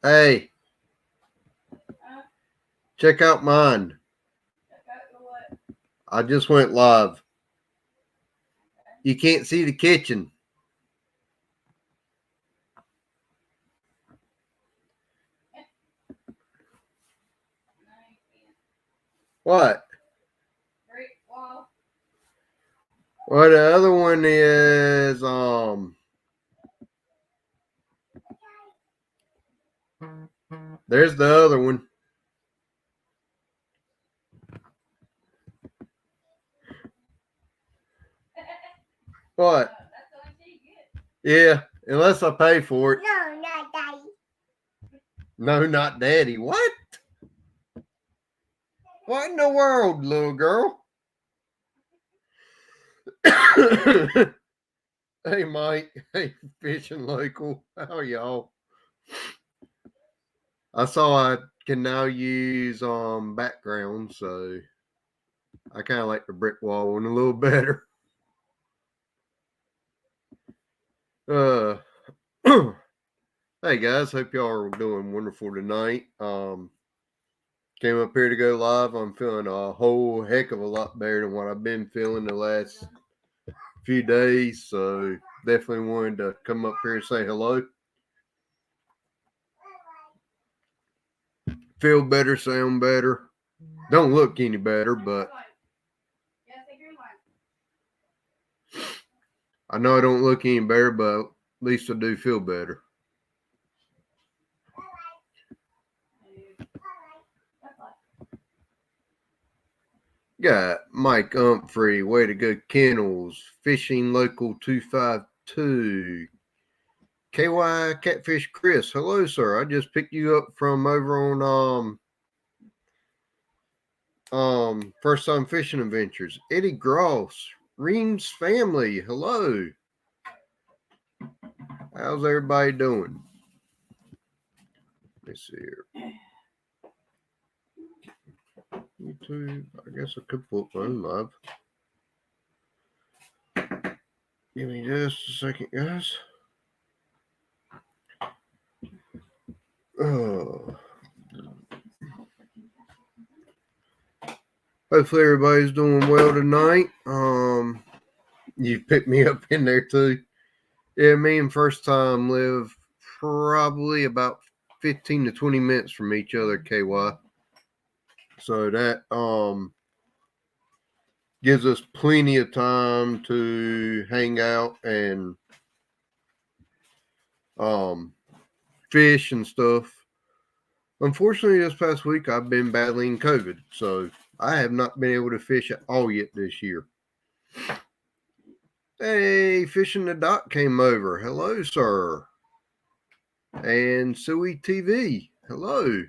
Hey, check out mine. I just went live. You can't see the kitchen. What? Well, the other one is there's the other one. What? Yeah, unless I pay for it. No, not Daddy. No, not Daddy. What? What in the world, little girl? Hey, Mike. Hey, Fishing Local. How are y'all? I saw I can now use background, so I kind of like the brick wall one a little better. Hey guys, hope y'all are doing wonderful tonight. Came up here to go live. I'm feeling a whole heck of a lot better than what I've been feeling the last few days, so definitely wanted to come up here and say hello. Feel better, sound better. Don't look any better, but I know I don't look any better, but at least I do feel better. Got Mike Humphrey, Way to Go Kennels, Fishing Local 252, KY Catfish Chris. Hello, sir. I just picked you up from over on First Time Fishing Adventures. Eddie Gross, Reams family. Hello. How's everybody doing? Let's see here. YouTube. I guess I could put my own live. Give me just a second, guys. Oh. Hopefully everybody's doing well tonight. You picked me up in there too. Yeah, me and First Time live probably about 15 to 20 minutes from each other, KY. So that gives us plenty of time to hang out and fish and stuff. Unfortunately, this past week I've been battling COVID, so I have not been able to fish at all yet this year. Hey, Fishing the Dock came over. Hello, sir. And Suey TV. Hello.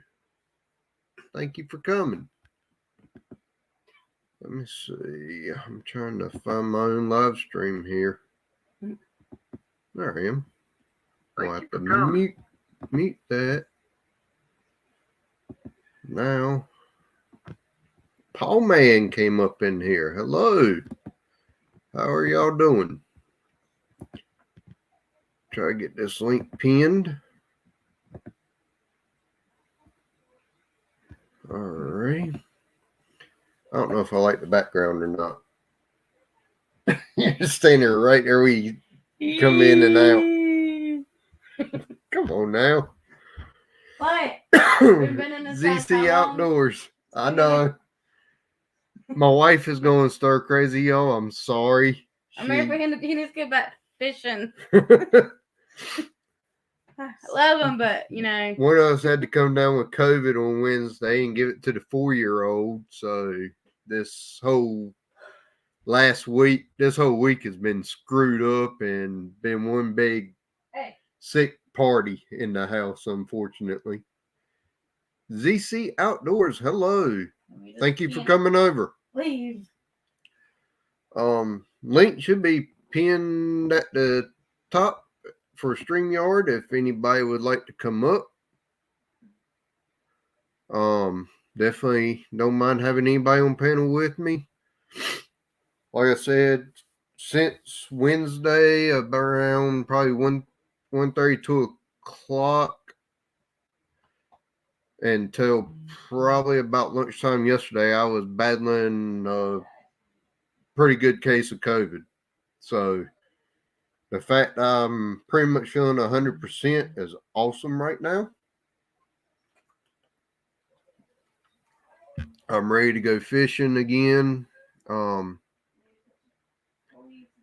Thank you for coming. Let me see. I'm trying to find my own live stream here. There I am. I'll have to mute that. Now, Paul Man came up in here. Hello. How are y'all doing? Try to get this link pinned. All right. I don't know if I like the background or not. You're just standing there right there where you come in and out. Come on now. What? ZC Outdoors. I know. My wife is going stir crazy, y'all. I'm sorry. I'm ready for him to. He needs to get back fishing. I love him, but one of us had to come down with COVID on Wednesday and give it to the 4-year-old. So this whole week has been screwed up and been one big sick party in the house, unfortunately. ZC Outdoors, hello. Thank you for coming over. Please. Link should be pinned at the top for StreamYard if anybody would like to come up. Definitely don't mind having anybody on panel with me. Like I said, since Wednesday around probably 1:30, 2 o'clock, until probably about lunchtime yesterday. I was battling a pretty good case of COVID. So the fact I'm pretty much feeling 100% is awesome right now. I'm ready to go fishing again.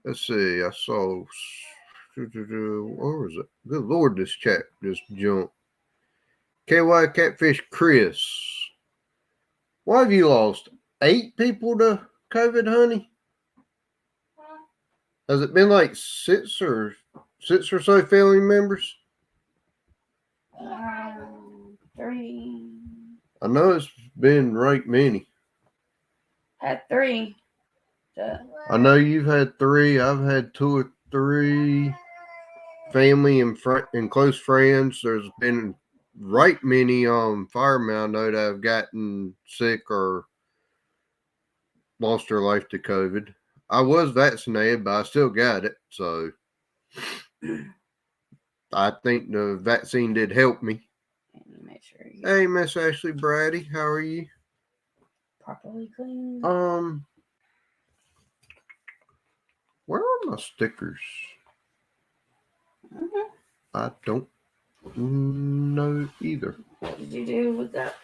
Let's see. I saw. Where was it? Good Lord, this chat just jumped. KY Catfish Chris. Why have you lost 8 people to COVID, honey? Has it been like six or so family members? 3. I know it's been right many. Had 3. I know you've had 3. I've had 2 or 3 family and close friends. There's been right many firemen I know that have gotten sick or lost their life to COVID. I was vaccinated, but I still got it. So I think the vaccine did help me. Make sure hey, Miss Ashley Brady, how are you? Properly clean. Where are my stickers? Mm-hmm. I don't know either. What did you do with that?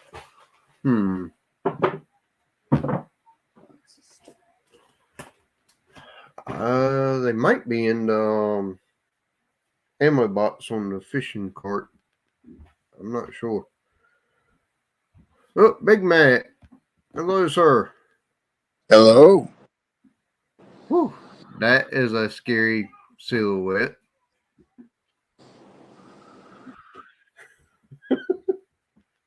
They might be in the ammo box on the fishing cart. I'm not sure. Oh, Big Mac. Hello, sir. Hello. Whew. That is a scary silhouette.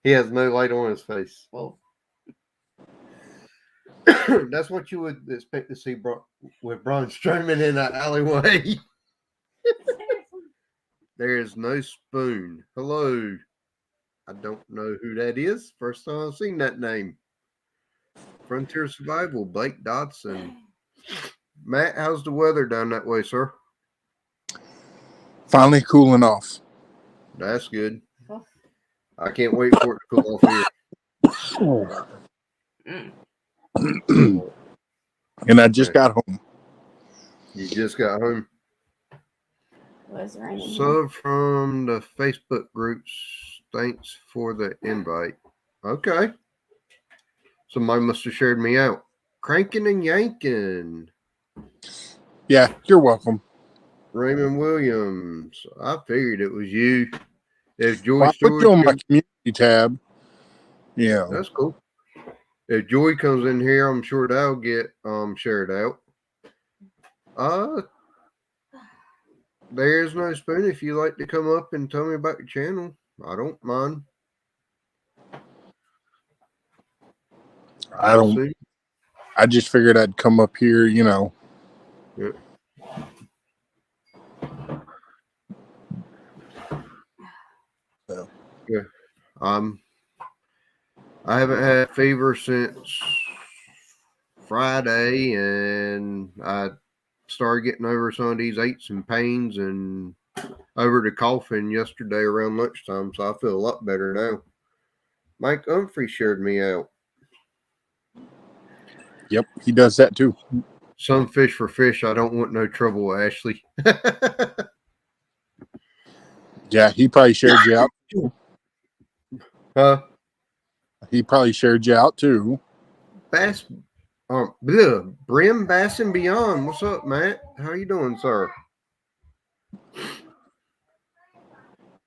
He has no light on his face. Well, that's what you would expect to see with Braun Strowman in that alleyway. There is no spoon. Hello. I don't know who that is. First time I've seen that name. Frontier Survival, Blake Dodson. Matt, how's the weather down that way, sir? Finally cooling off. That's good. I can't wait for it to cool off here. And I just got home. You just got home? Was raining. So from the Facebook groups, thanks for the invite. Okay. Somebody must have shared me out. Cranking and yanking. Yeah, you're welcome. Raymond Williams. I figured it was you. If Joy Well, I put you on my community tab. Yeah. That's cool. If Joy comes in here, I'm sure that'll get shared out. There's no spoon. If you like to come up and tell me about your channel, I don't mind. I just figured I'd come up here, you know. Yeah. So. Yeah. I haven't had fever since Friday, and I started getting over some of these aches and pains and over the coughing yesterday around lunchtime, so I feel a lot better now. Mike Humphrey shared me out. Yep, he does that too. Some fish for fish. I don't want no trouble, Ashley. Yeah, he probably shared you out too. Huh? He probably shared you out too. Bass, Brim Bass and Beyond. What's up, Matt? How you doing, sir?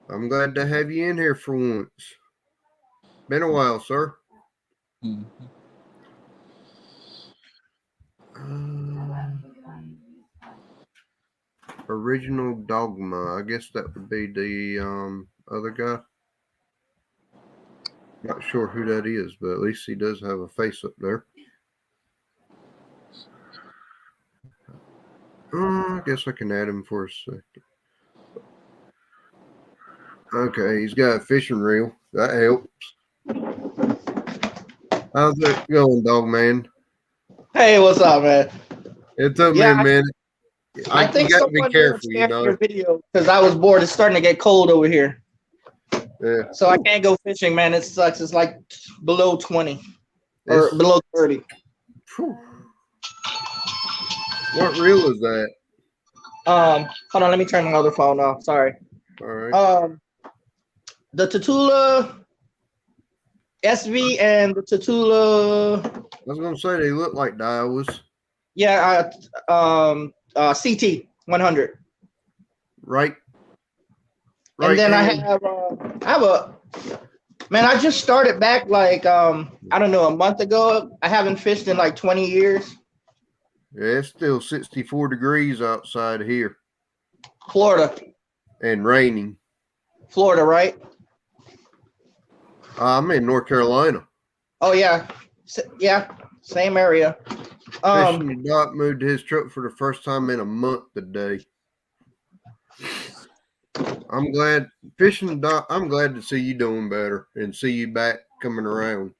I'm glad to have you in here for once. Been a while, sir. Mm-hmm. Original Dogma. I guess that would be the other guy. Not sure who that is, but at least he does have a face up there. I guess I can add him for a second. Okay, he's got a fishing reel. That helps. How's it going, dog man? Hey, what's up, man? It took me a minute. I think you got to someone be careful, shared your video because I was bored. It's starting to get cold over here. Yeah. So I can't go fishing, man. It sucks. It's like below 20 or It's- below 30. Whew. What reel is that? Hold on, let me turn my other phone off. Sorry. All right. The Tatula SV and the Tatula, I was gonna say they look like Daiwas. yeah, CT 100. Right. And then I hand. have a man. I just started back like I don't know, a month ago. I haven't fished in like 20 years. Yeah, it's still 64 degrees outside here Florida, and raining. right? I'm in North Carolina. Oh yeah, yeah, same area. Fishing Doc moved his truck for the first time in a month today. I'm glad Fishing Doc. I'm glad to see you doing better and see you back coming around.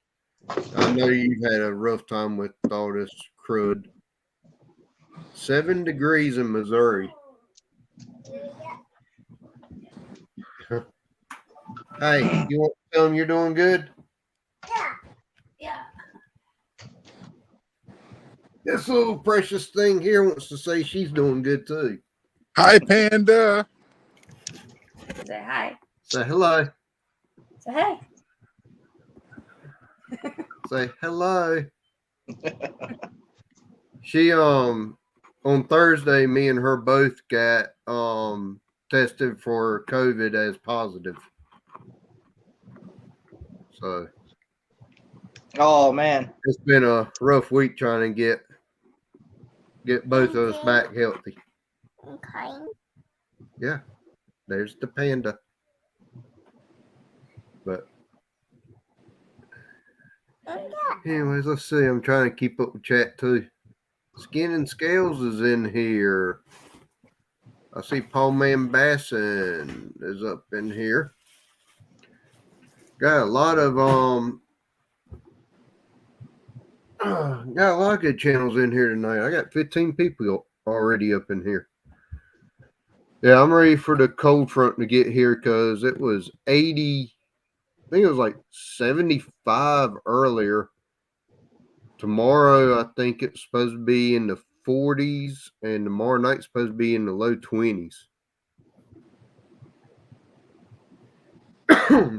I know you've had a rough time with all this crud. 7 degrees in Missouri. Hey, you want to tell them you're doing good? Yeah. This little precious thing here wants to say she's doing good too. Hi, Panda. Say hi. Say hello. Say hey. Say hello. She on Thursday, me and her both got tested for COVID as positive. So Oh man, it's been a rough week trying to get both of us back healthy. Okay. Yeah, there's the panda. But anyways, let's see. I'm trying to keep up with chat too. Skin and Scales is in here. I see Paul Man Basson is up in here. Got a lot of good channels in here tonight. I got 15 people already up in here. Yeah, I'm ready for the cold front to get here because it was 80. I think it was like 75 earlier. Tomorrow, I think it's supposed to be in the 40s, and tomorrow night's supposed to be in the low 20s.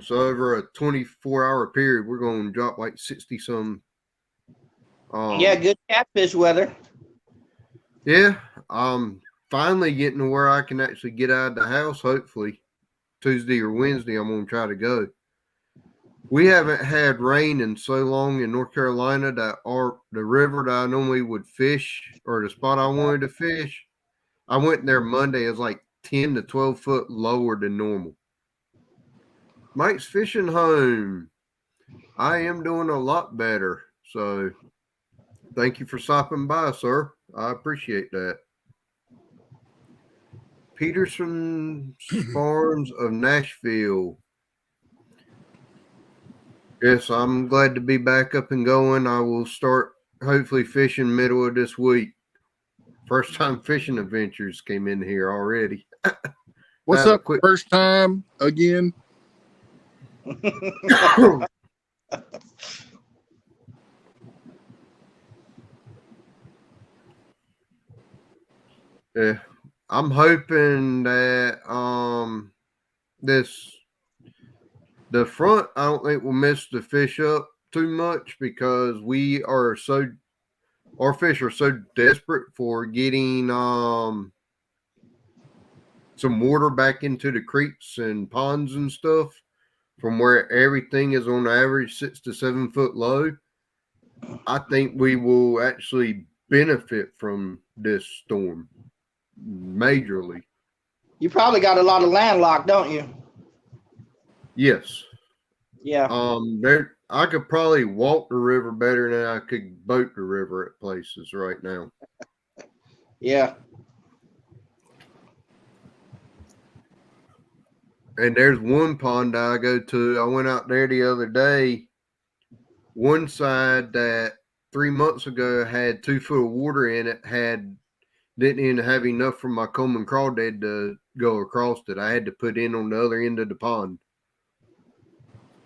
So over a 24-hour period, we're going to drop like 60 some. yeah, good catfish weather. Yeah, finally getting to where I can actually get out of the house. Hopefully, Tuesday or Wednesday, I'm going to try to go. We haven't had rain in so long in North Carolina that the river that I normally would fish, or the spot I wanted to fish, I went there Monday. It's like 10 to 12 foot lower than normal. Mike's fishing home. I am doing a lot better. So thank you for stopping by, sir. I appreciate that. Peterson Farms of Nashville. Yes, I'm glad to be back up and going. I will start hopefully fishing middle of this week. First time fishing adventures came in here already. What's up? First time again? Yeah, I'm hoping that the front, I don't think we'll miss the fish up too much because our fish are so desperate for getting some water back into the creeks and ponds and stuff from where everything is on average 6 to 7 foot low. I think we will actually benefit from this storm majorly. You probably got a lot of landlocked, don't you? Yes. Yeah. I could probably walk the river better than I could boat the river at places right now. Yeah. And there's one pond I go to. I went out there the other day. One side that 3 months ago had 2 foot of water in it didn't even have enough for my comb and crawdad to go across it. I had to put in on the other end of the pond.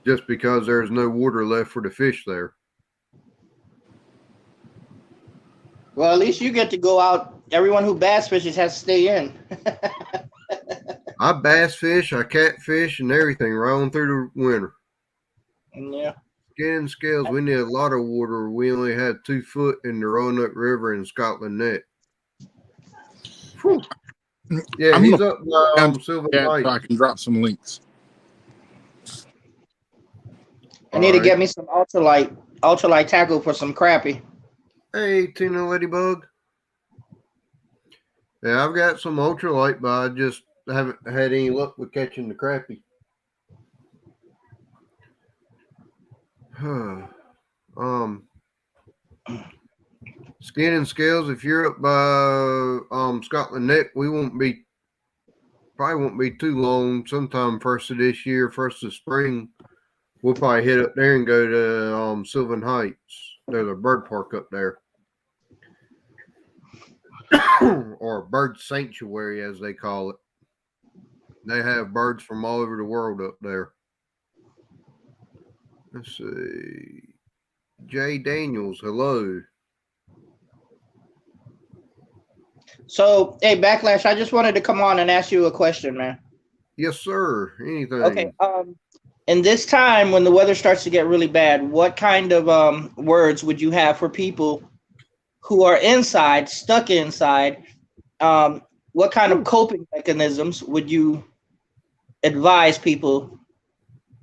just because there's no water left for the fish there. Well, at least you get to go out. Everyone who bass fishes has to stay in. I bass fish, I catfish, and everything right on through the winter. Yeah. Skin and scales, we need a lot of water. We only had 2 foot in the Roanoke River in Scotland Neck. Whew. Yeah, I'm he's gonna up by Sylvan so I Heights. can drop some links. I need to Alright. get me some ultralight tackle for some crappie. Hey, Tina Ladybug. Yeah, I've got some ultralight, but I just haven't had any luck with catching the crappie. Skin and scales, if you're up by Scotland Neck, we probably won't be too long. Sometime first of this year, first of spring, we'll probably head up there and go to Sylvan Heights. There's a bird park up there. Or a bird sanctuary, as they call it. They have birds from all over the world up there. Let's see. Jay Daniels, hello. So, hey, Backlash, I just wanted to come on and ask you a question, man. Yes, sir. Anything. Okay. In this time when the weather starts to get really bad, what kind of words would you have for people who are inside, stuck inside? What kind of coping mechanisms would you advise people?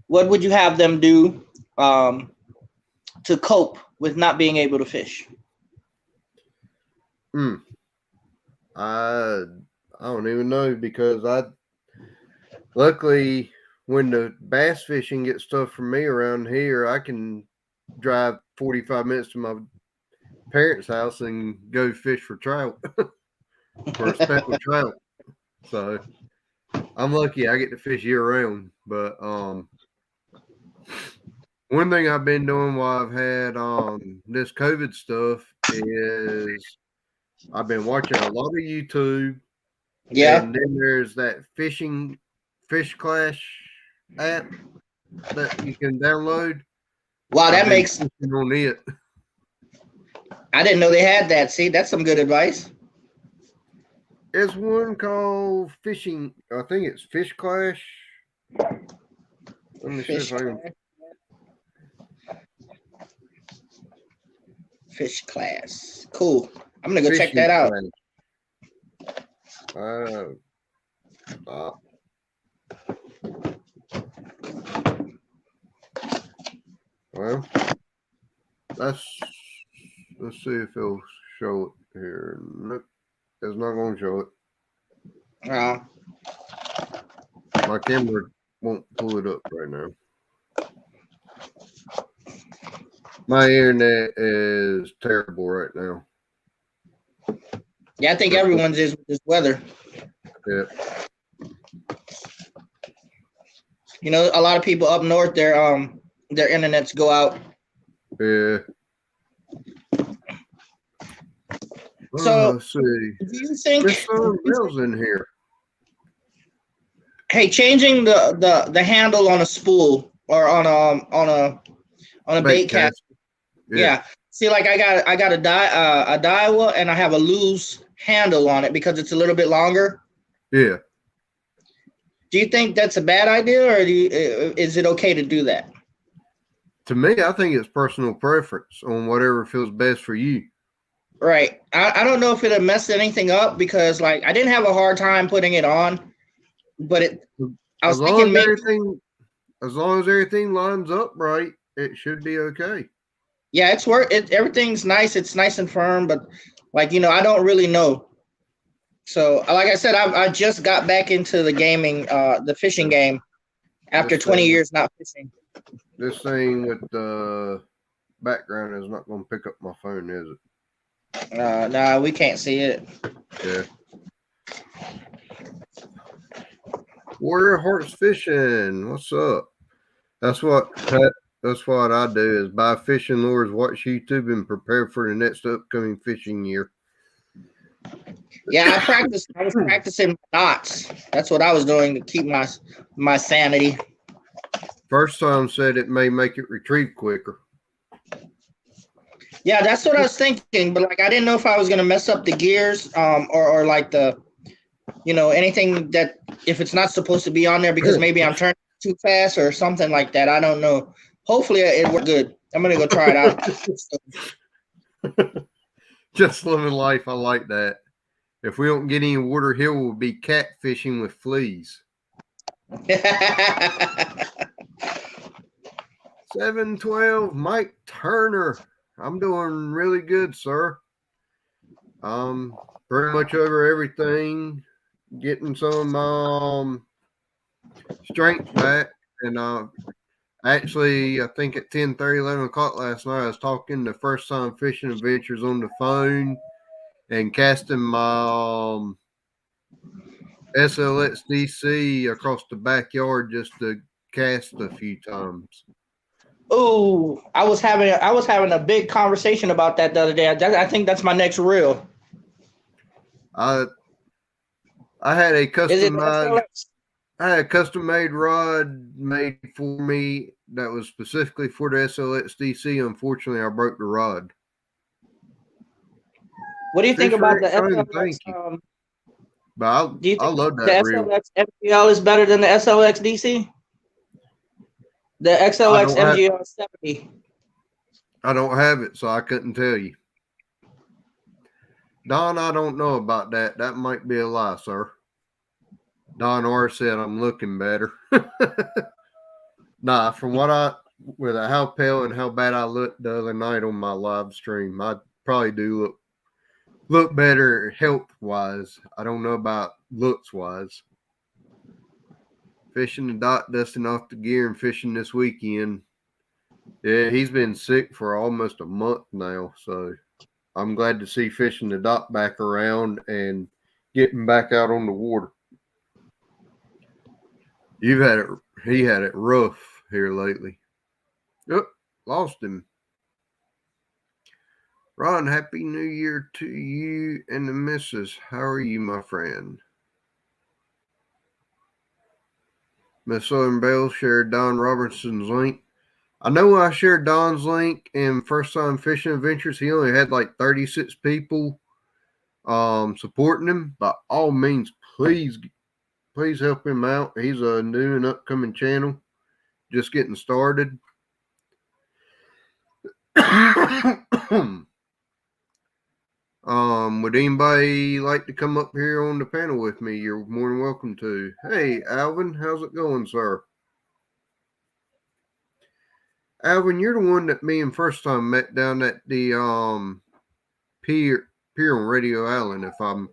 What would you have them do to cope with not being able to fish? I don't even know, because luckily when the bass fishing gets tough for me around here, I can drive 45 minutes to my parents' house and go fish for trout, for a speckled trout. So I'm lucky I get to fish year round. But one thing I've been doing while I've had this COVID stuff is I've been watching a lot of YouTube. Yeah. And then there's that Fish Clash app that you can download. Wow, that I've been makes. fishing on it. I didn't know they had that. See, that's some good advice. There's one called Fishing. I think it's Fish Clash. Let me see if I can. Fish Class. Cool. I'm gonna go check Fishing that out. Well, let's see if it'll show it here. Nope, it's not going to show it. My camera won't pull it up right now. My internet is terrible right now. Yeah, I think everyone's is with this weather. Yeah. You know, a lot of people up north, their internets go out. Yeah. So, let's see. Do you think There's some bells in here? Hey, changing the handle on a spool or on a bait cast? Yeah. See, like I got a Daiwa and I have a loose handle on it because it's a little bit longer. Yeah. Do you think that's a bad idea, or is it okay to do that? To me, I think it's personal preference on whatever feels best for you. Right. I don't know if it'll mess anything up, because like I didn't have a hard time putting it on, but I was thinking maybe, as long as everything lines up right, it should be okay. Yeah, everything's nice. It's nice and firm, but like, I don't really know. So like I said, I just got back into the gaming, the fishing game after 20 years not fishing. This thing with the background is not going to pick up my phone, is it? No, we can't see it. Yeah. Warrior Hearts Fishing, what's up? That's what I do, is buy fishing lures, watch YouTube, and prepare for the next upcoming fishing year. Yeah, I was practicing knots. That's what I was doing to keep my sanity. First time said it may make it retrieve quicker. Yeah, that's what I was thinking, but like I didn't know if I was gonna mess up the gears, or like the, anything that if it's not supposed to be on there because maybe I'm turning too fast or something like that. I don't know. Hopefully it worked good. I'm gonna go try it out. Just living life. I like that. If we don't get any water here, we'll be catfishing with fleas. 712, Mike Turner. I'm doing really good, sir. Pretty much over everything. Getting some of my strength back. And actually, I think at 10:30, 11 o'clock last night, I was talking to First Time Fishing Adventures on the phone and casting my SLXDC across the backyard just to cast a few times. Oh, I was having a big conversation about that the other day. I think that's my next reel. I had a Is it custom made rod made for me that was specifically for the SLXDC. Unfortunately, I broke the rod. What do you think about the SLX? SLX? Thank you. But Do you I think love the that reel. SLX MGL is better than the SLX DC? The XLX MGL 70. I don't have it, so I couldn't tell you. Don, I don't know about that. That might be a lie, sir. Don R said I'm looking better. Nah, from what with how pale and how bad I looked the other night on my live stream, I probably do look better health wise. I don't know about looks wise. Fishing the dock, dusting off the gear, and fishing this weekend. Yeah, he's been sick for almost a month now, so I'm glad to see fishing the dock back around and getting back out on the water. He had it rough here lately. Yep, lost him. Ron, happy New Year to you and the missus. How are you, my friend? Miss Southern Belle shared Don Robertson's link. I know I shared Don's link in First Time Fishing Adventures. He only had like 36 people supporting him. By all means, please help him out. He's a new and upcoming channel, just getting started. Would anybody like to come up here on the panel with me? You're more than welcome to. Hey, Alvin, how's it going, sir? Alvin, you're the one that me and First Time met down at the pier on Radio Island, if I'm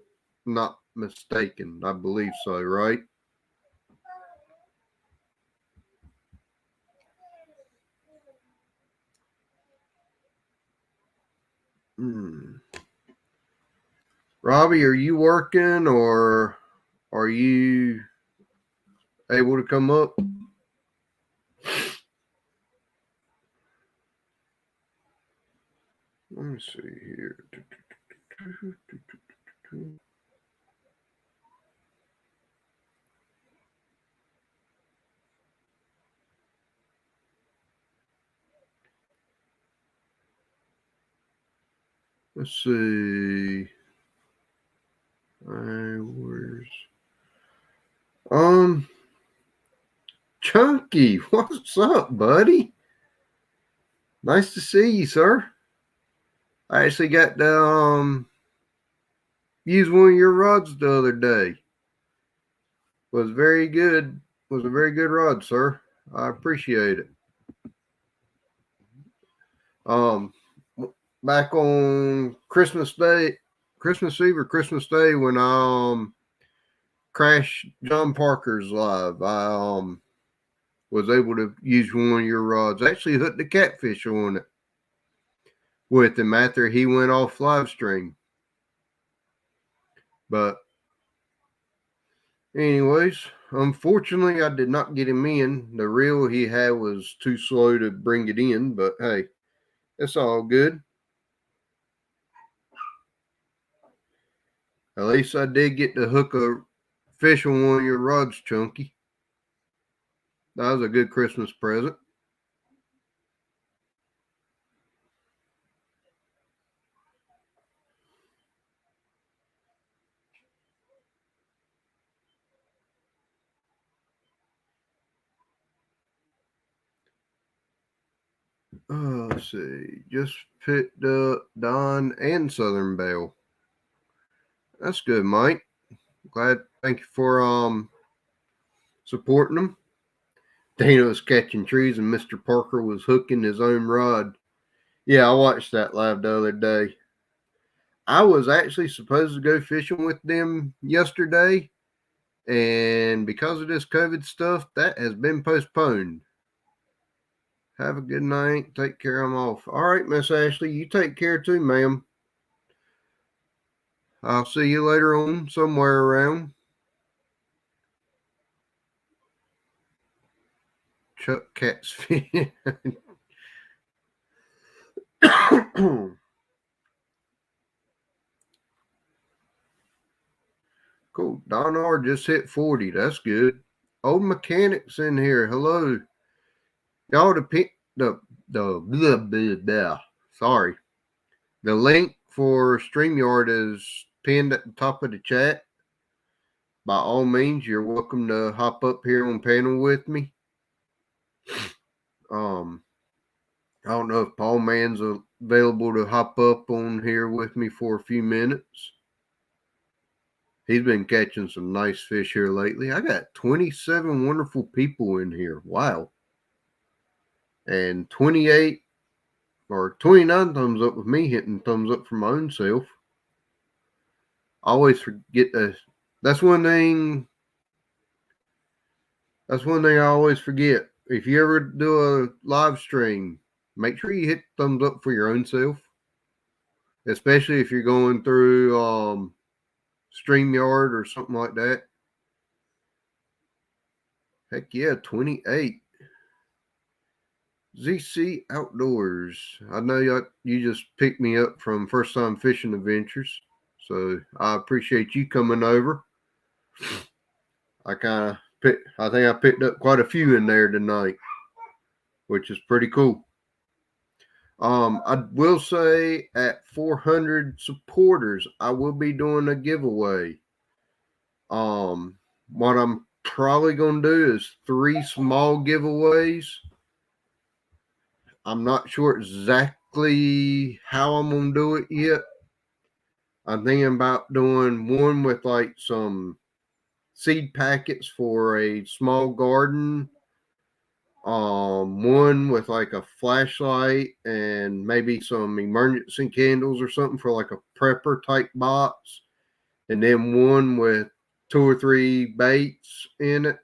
not mistaken. I believe so, right? Robbie, are you working or are you able to come up? Let me see here. Let's see. Where's Chunky? What's up, buddy? Nice to see you, sir. I actually got to use one of your rods the other day. Was very good. Was a very good rod, sir. I appreciate it. Back on Christmas Eve or Christmas Day when I crashed John Parker's live, I was able to use one of your rods. Actually hooked the catfish on it with him after he went off live stream. But anyways, unfortunately, I did not get him in. The reel he had was too slow to bring it in, but hey, it's all good. At least I did get to hook a fish on one of your rods, Chunky. That was a good Christmas present. Let's see. Just picked up Don and Southern Belle. That's good, Mike. Glad. Thank you for supporting them. Dana was catching trees and Mr. Parker was hooking his own rod. Yeah, I watched that live the other day. I was actually supposed to go fishing with them yesterday, and because of this COVID stuff, that has been postponed. Have a good night. Take care. I'm off. All right, Miss Ashley. You take care too, ma'am. I'll see you later on somewhere around. Chuck Cat's feet. Cool. Don R just hit 40. That's good. Old mechanics in here. Hello. Y'all the blah, blah, blah. Sorry. The link for StreamYard is pinned at the top of the chat. By all means, you're welcome to hop up here on panel with me. I don't know if Paul Man's available to hop up on here with me for a few minutes. He's been catching some nice fish here lately. I got 27 wonderful people in here. Wow. And 28 or 29 thumbs up with me hitting thumbs up for my own self. I always forget that. That's one thing I always forget. If you ever do a live stream, make sure you hit thumbs up for your own self. Especially if you're going through StreamYard or something like that. Heck yeah, 28. ZC Outdoors. I know you just picked me up from First Time Fishing Adventures. So I appreciate you coming over. I think I picked up quite a few in there tonight, which is pretty cool. I will say at 400 supporters, I will be doing a giveaway. What I'm probably going to do is 3 small giveaways. I'm not sure exactly how I'm going to do it yet. I'm thinking about doing one with like some seed packets for a small garden. One with like a flashlight and maybe some emergency candles or something for like a prepper type box. And then one with 2 or 3 baits in it.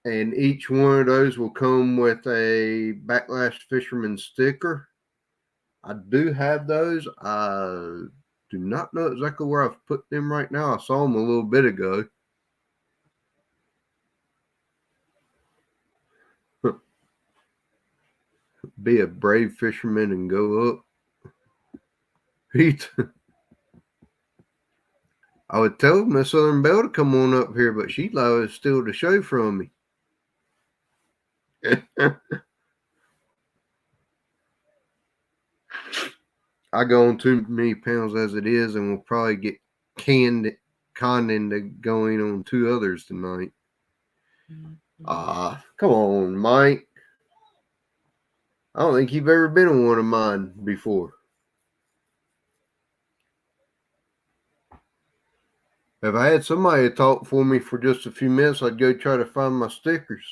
And each one of those will come with a Backlash Fisherman sticker. I do have those. I do not know exactly where I've put them right now. I saw them a little bit ago. Be a brave fisherman and go up. I would tell Miss Southern Belle to come on up here, but she'd like to steal the show from me. I go on too many panels as it is, and we'll probably get conned into going on 2 others tonight. Come on, Mike. I don't think you've ever been on one of mine before. If I had somebody to talk for me for just a few minutes, I'd go try to find my stickers.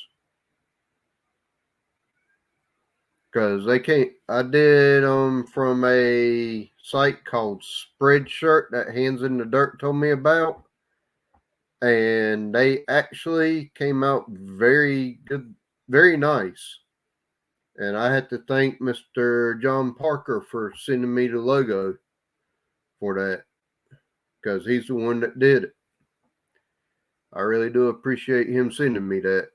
Because they can't. I did from a site called Spreadshirt that Hands in the Dirt told me about. And they actually came out very good, very nice. And I had to thank Mr. John Parker for sending me the logo for that. Because he's the one that did it. I really do appreciate him sending me that.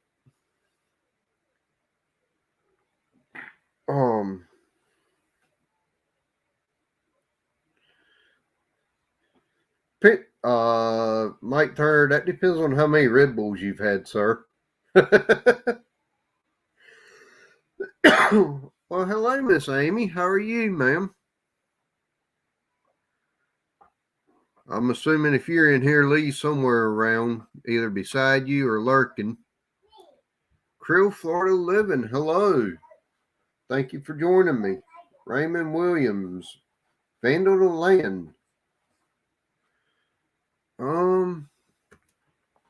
Mike Turner, that depends on how many Red Bulls you've had, sir. Well, hello, Miss Amy. How are you, ma'am? I'm assuming if you're in here, Lee's somewhere around, either beside you or lurking. Krill, Florida Living, hello. Thank you for joining me. Raymond Williams, Vandal to Land.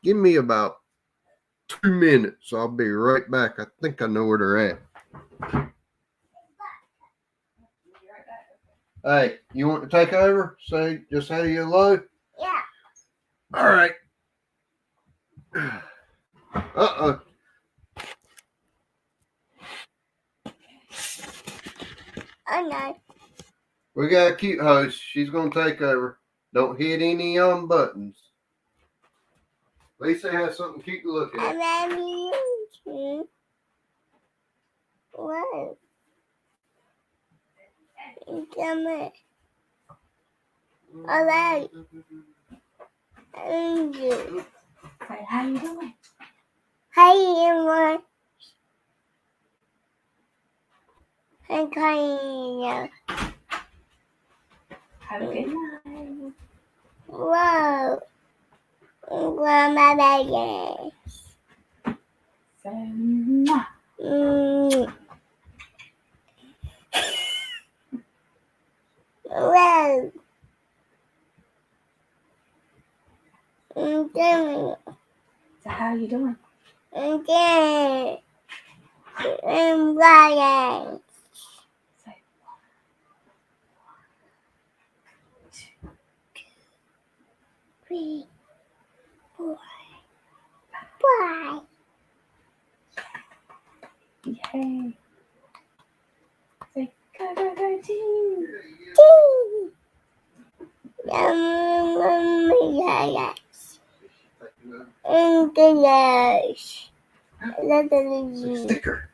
Give me about 2 minutes. I'll be right back. I think I know where they're at. Hey, you want to take over? Just say hello? Yeah. All right. Uh-oh. Oh no. We got a cute host. She's going to take over. Don't hit any buttons. Lisa has something cute to look at. Whoa. Come on. All right. Thank you. Say, how you doing? Hi, everyone. I'm calling Have a good night. Whoa. Grandma baby. Say, mwah. Whoa. So how you doing? I'm Brian. Say, 3, 4, 5. yay. Say, go, go, go, team. Sticker.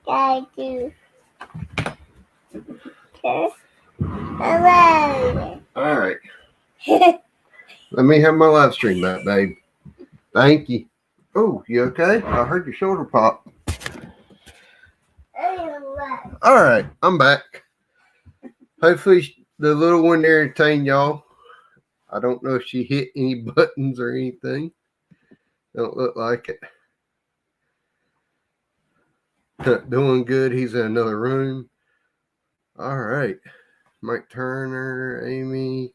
I do. Okay. Hello. All right. Let me have my live stream back, babe. Thank you. Oh, you okay? I heard your shoulder pop. All right, I'm back. Hopefully the little one entertained y'all. I don't know if she hit any buttons or anything. Don't look like it. Doing good. He's in another room. All right. Mike Turner, Amy.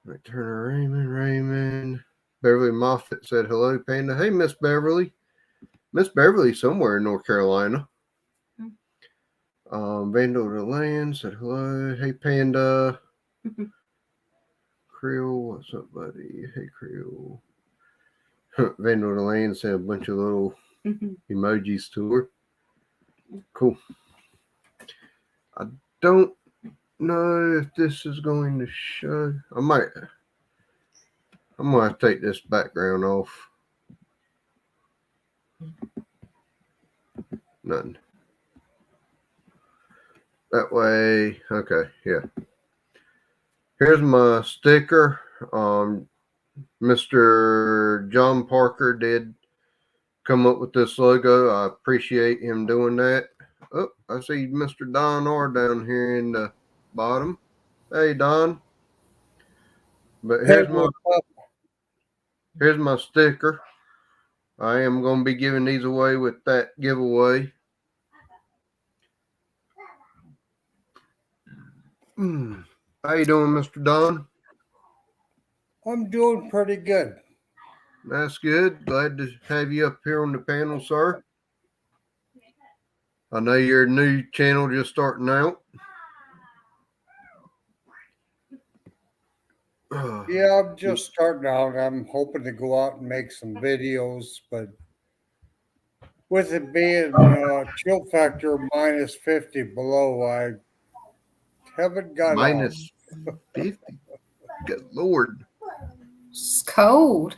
Mike Turner, Raymond. Beverly Moffett said hello, Panda. Hey, Miss Beverly. Miss Beverly somewhere in North Carolina. Vandal DeLand said hello. Hey, Panda. Creel, what's up, buddy? Hey, Creel. Vandal DeLand said a bunch of little emojis to her. Cool. I don't know if this is going to show. I'm going to take this background off. Nothing. That way, okay, yeah. Here's my sticker. Mr. John Parker did come up with this logo. I appreciate him doing that. Oh, I see Mr. Don R down here in the bottom. Hey, Don. But here's my sticker. I am going to be giving these away with that giveaway. How you doing, Mr. Don? I'm doing pretty good. That's good. Glad to have you up here on the panel, sir. I know you're a new channel just starting out. Yeah, I'm just starting out. I'm hoping to go out and make some videos, but with it being chill factor minus 50 below, I haven't got minus 50. Good Lord. It's cold.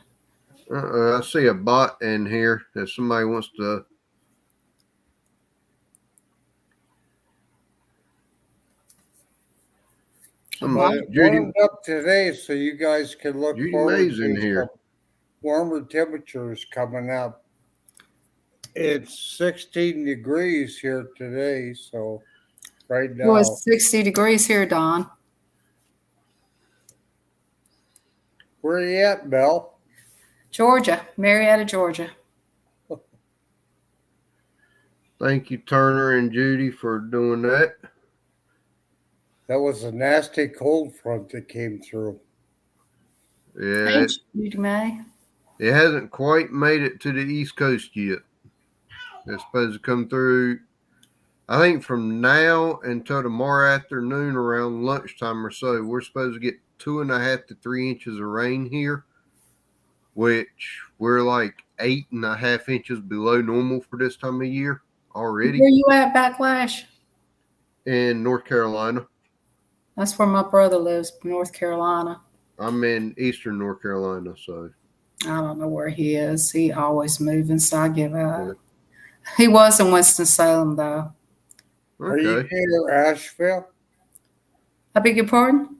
I see a bot in here that somebody wants to. But it warmed up today, so you guys can look Judy forward May's in to here. warmer temperatures coming up. It's 16 degrees here today, so right Well, now. it's 60 degrees here, Don. Where are you at, Belle? Georgia, Marietta, Georgia. Thank you, Turner and Judy, for doing that. That was a nasty cold front that came through. Yeah, Thanks, Judy May. it hasn't quite made it to the East Coast yet. It's supposed to come through, I think, from now until tomorrow afternoon around lunchtime or so. We're supposed to get 2.5 to 3 inches of rain here, which we're like 8.5 inches below normal for this time of year already Where you at, Backlash? in North Carolina. That's where my brother lives, North Carolina. I'm in eastern North Carolina, so I don't know where he is. He always moving, so I give up. yeah. He was in Winston-Salem, though. Are you Okay. near Asheville? I beg your pardon?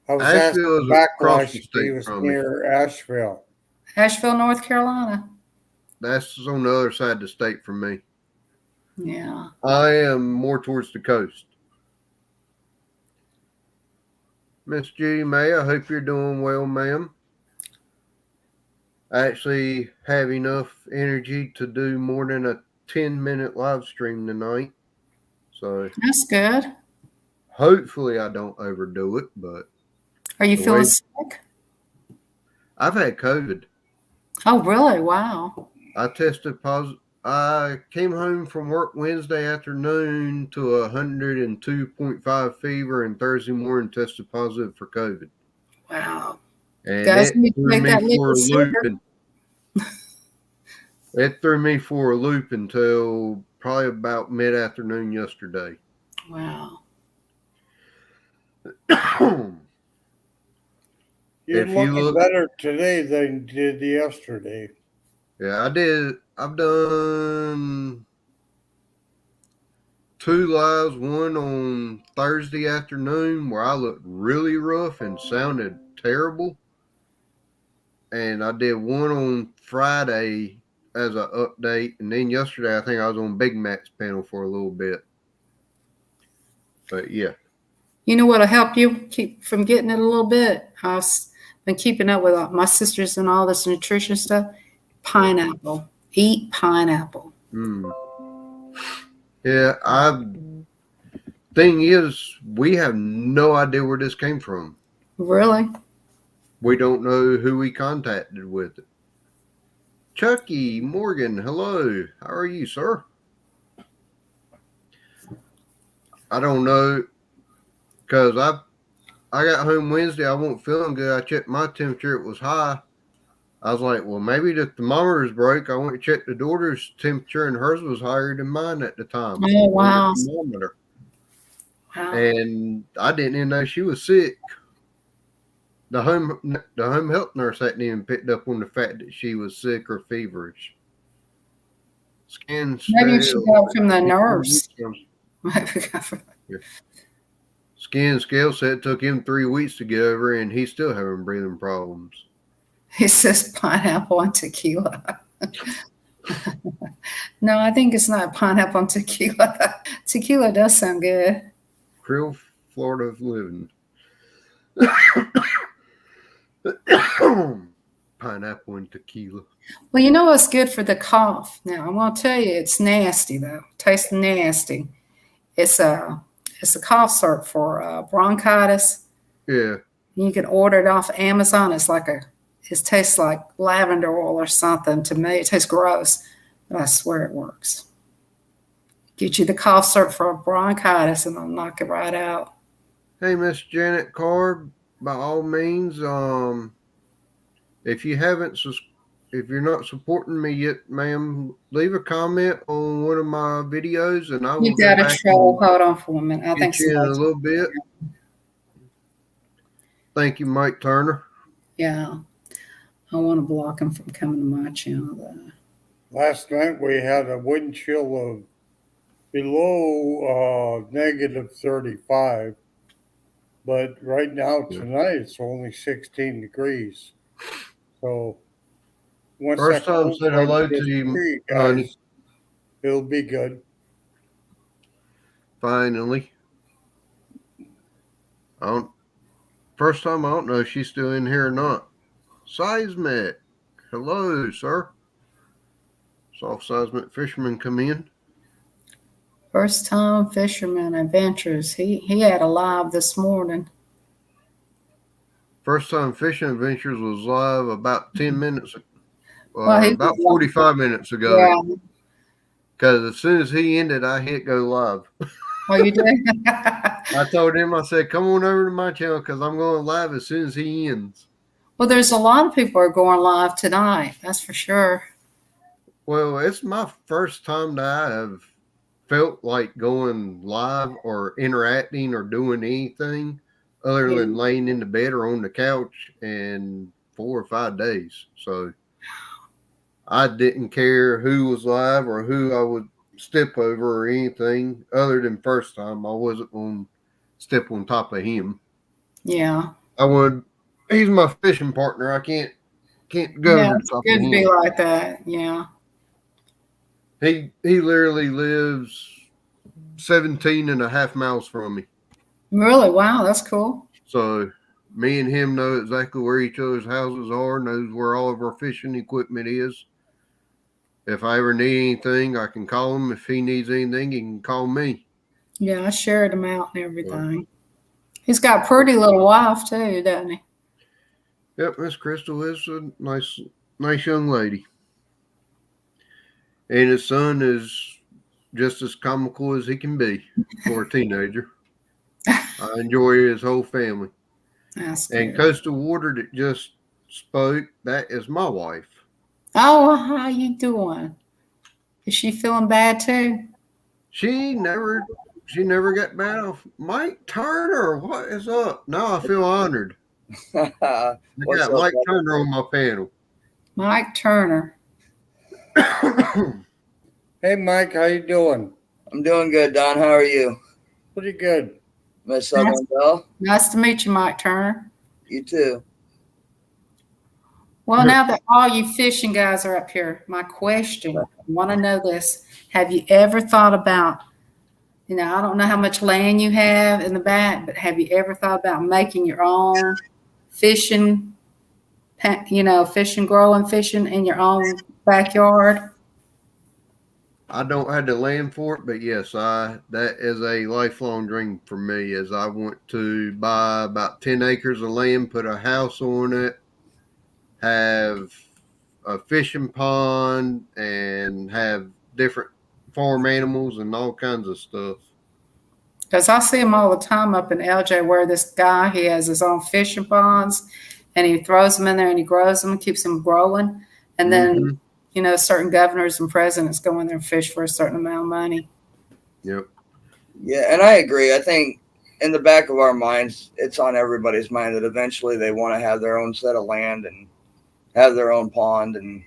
I was Asheville asking is across the Backlash if he state was from me. near Asheville. Asheville, North Carolina. That's on the other side of the state from me. Yeah. I am more towards the coast. Miss Judy May, I hope you're doing well, ma'am. I actually have enough energy to do more than a 10-minute live stream tonight. So That's good. hopefully I don't overdo it, but Are you the feeling way sick? I've had COVID. Oh, really? Wow. I tested positive. I came home from work Wednesday afternoon to 102.5 fever, and Thursday morning tested positive for COVID. Wow. And Guys, it you need to threw take me that for liquid a loop. sugar. And it threw me for a loop until probably about mid-afternoon yesterday. Wow. You're If you looking look, better today than you did yesterday. yeah, I did. I've done 2 lives, one on Thursday afternoon where I looked really rough and sounded terrible. And I did one on Friday as an update. And then yesterday, I think I was on Big Mac's panel for a little bit. But yeah. You know what'll help you keep from getting it a little bit? I've been keeping up with my sisters and all this nutrition stuff. Pineapple. Eat pineapple. Yeah, thing is, we have no idea where this came from. Really? We don't know who we contacted with it. Chucky Morgan, hello. How are you, sir? I don't know, because I got home Wednesday. I wasn't feeling good. I checked my temperature. It was high. I was like, well, maybe the thermometer's broke. I went to check the daughter's temperature, and hers was higher than mine at the time. Oh, wow. On the thermometer. Wow. And I didn't even know she was sick. The home health nurse hadn't even picked up on the fact that she was sick or feverish. Skin Maybe you should go from the nurse. Skin scale said it took him 3 weeks to get over, and he's still having breathing problems. He says pineapple and tequila. No, I think it's not pineapple and tequila. Tequila does sound good. Krill, Florida living. Pineapple and tequila. Well, you know what's good for the cough? Now, I'm going to tell you, it's nasty, though. It tastes nasty. It's a cough syrup for bronchitis. Yeah. You can order it off Amazon. It tastes like lavender oil or something. To me, it tastes gross, but I swear it works. Get you the cough syrup for bronchitis, and it'll knock it right out. Hey, Miss Janet Carr, by all means, if you're not supporting me yet, ma'am, leave a comment on one of my videos, and I will You got go a back troll. Hold on for a minute. I think get you in a somebody's. little bit. Thank you, Mike Turner. Yeah. I want to block him from coming to my channel, though. Last night we had a wind chill of below negative 35. But right now, tonight, it's only 16 degrees. So once First that time cold said front hello gets to you, through you honey. guys, it'll be good. Finally. First time I don't know if she's still in here or not. Seismic. Hello, sir. Saw Seismic Fisherman come in. First time fisherman adventures. He had a live this morning. First time fishing adventures was live about 10 minutes Well, he about was 45 minutes ago. yeah. Because as soon as he ended, I hit go live. Oh, you did? I told him, I said, come on over to my channel because I'm going live as soon as he ends. Well, there's a lot of people are going live tonight. That's for sure. Well, it's my first time that I have felt like going live or interacting or doing anything other Yeah. than laying in the bed or on the couch in 4 or 5 days. So I didn't care who was live or who I would step over or anything other than first time. I wasn't going to step on top of him. Yeah. He's my fishing partner. I can't go Yeah, over the it's top good of to be him. like that. Yeah. He literally lives 17 and a half miles from me. Really? Wow, that's cool. So me and him know exactly where each other's houses are, knows where all of our fishing equipment is. If I ever need anything, I can call him. If he needs anything, he can call me. Yeah, I shared him out and everything. He's got a pretty little wife too, doesn't he? Yep, Miss Crystal is a nice young lady. And his son is just as comical as he can be for a teenager. I enjoy his whole family. That's And good. Coastal Water that just spoke, that is my wife. Oh, how you doing? Is she feeling bad too? She never got bad off. Mike Turner, what is up? Now I feel honored. I What's got up, Mike brother? Turner on my panel. Mike Turner. Hey, Mike, how you doing? I'm doing good, Don. How are you? Pretty good. Miss Southern Belle? Nice to meet you, Mike Turner. You too. Well, now that all you fishing guys are up here, my question, I want to know this. Have you ever thought about, I don't know how much land you have in the back, but have you ever thought about making your own fishing, growing fishing in your own backyard? I don't have the land for it, but yes, that is a lifelong dream for me. As I want to buy about 10 acres of land, put a house on it, have a fishing pond, and have different farm animals and all kinds of stuff. Because I see them all the time up in LJ where this guy, he has his own fishing ponds and he throws them in there and he grows them, keeps them growing. And then, certain governors and presidents go in there and fish for a certain amount of money. Yep. Yeah, and I agree. I think in the back of our minds, it's on everybody's mind that eventually they want to have their own set of land and have their own pond. And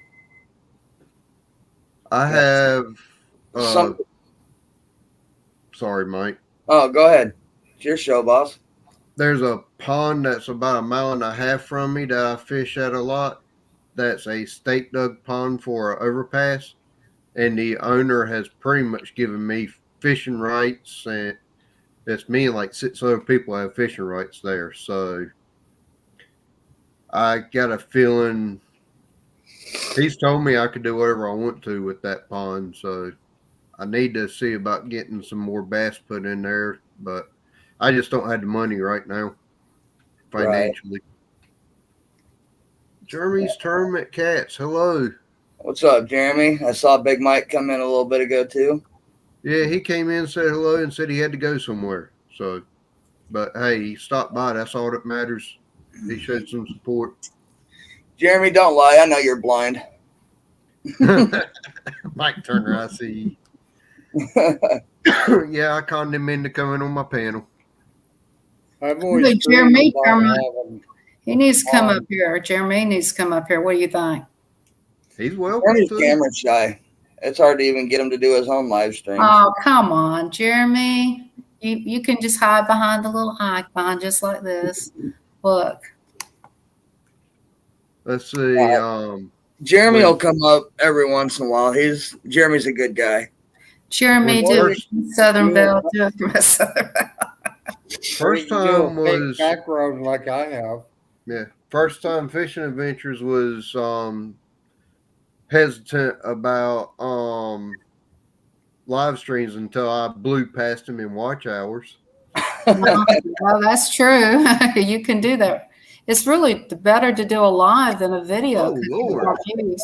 I have. some. Sorry, Mike. Oh, go ahead. It's your show, boss. There's a pond that's about 1.5 miles from me that I fish at a lot. That's a stake dug pond for an overpass, and the owner has pretty much given me fishing rights, and it's me and like 6 other people have fishing rights there. So I got a feeling he's told me I could do whatever I want to with that pond. So I need to see about getting some more bass put in there, but I just don't have the money right now financially. Right. Jeremy's Tournament Cats. Hello. What's up, Jeremy? I saw Big Mike come in a little bit ago too. Yeah, he came in, said hello, and said he had to go somewhere. So, but hey, he stopped by. That's all that matters. He showed some support. Jeremy, don't lie. I know you're blind. Mike Turner, I see. Yeah, I conned him into coming on my panel. I've always Jeremy, he needs to come up here. Jeremy needs to come up here. What do you think? He's welcome. He's camera shy. It's hard to even get him to do his own live stream. Oh, come on, Jeremy. You can just hide behind the little icon just like this. Look. Let's see. Jeremy Wait. will come up every once in a while. Jeremy's a good guy. Jeremy Well, did Southern Belle. Southern Belle. First You do a time fake was background like I have. first time fishing adventures was hesitant about live streams until I blew past him in watch hours. Well, that's true. You can do that. It's really better to do a live than a video. Oh Lord!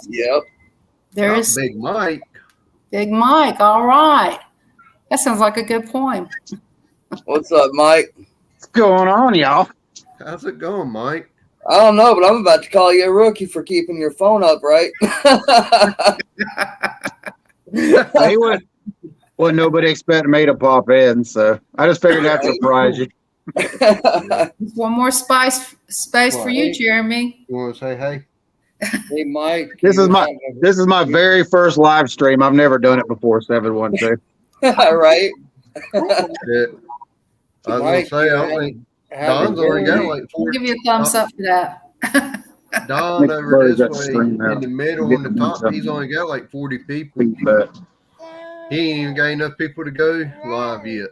Yep. There's Big Mike. Big Mike. All right. That sounds like a good poem. What's up, Mike? What's going on, y'all? How's it going, Mike? I don't know, but I'm about to call you a rookie for keeping your phone up, right? Hey, wasn't nobody expecting me to pop in, so I just figured I'd surprise you. There's one more space for you, Jeremy. You want to say hey? Hey, Mike. This is my very first live stream. I've never done it before. 712. Right? Yeah. I was Mike, gonna say, I think Don's already got like I'll 40. give you a thumbs up for that. Don over this way in the middle on the top, he's only got like 40 people. He ain't even got enough people to go live yet.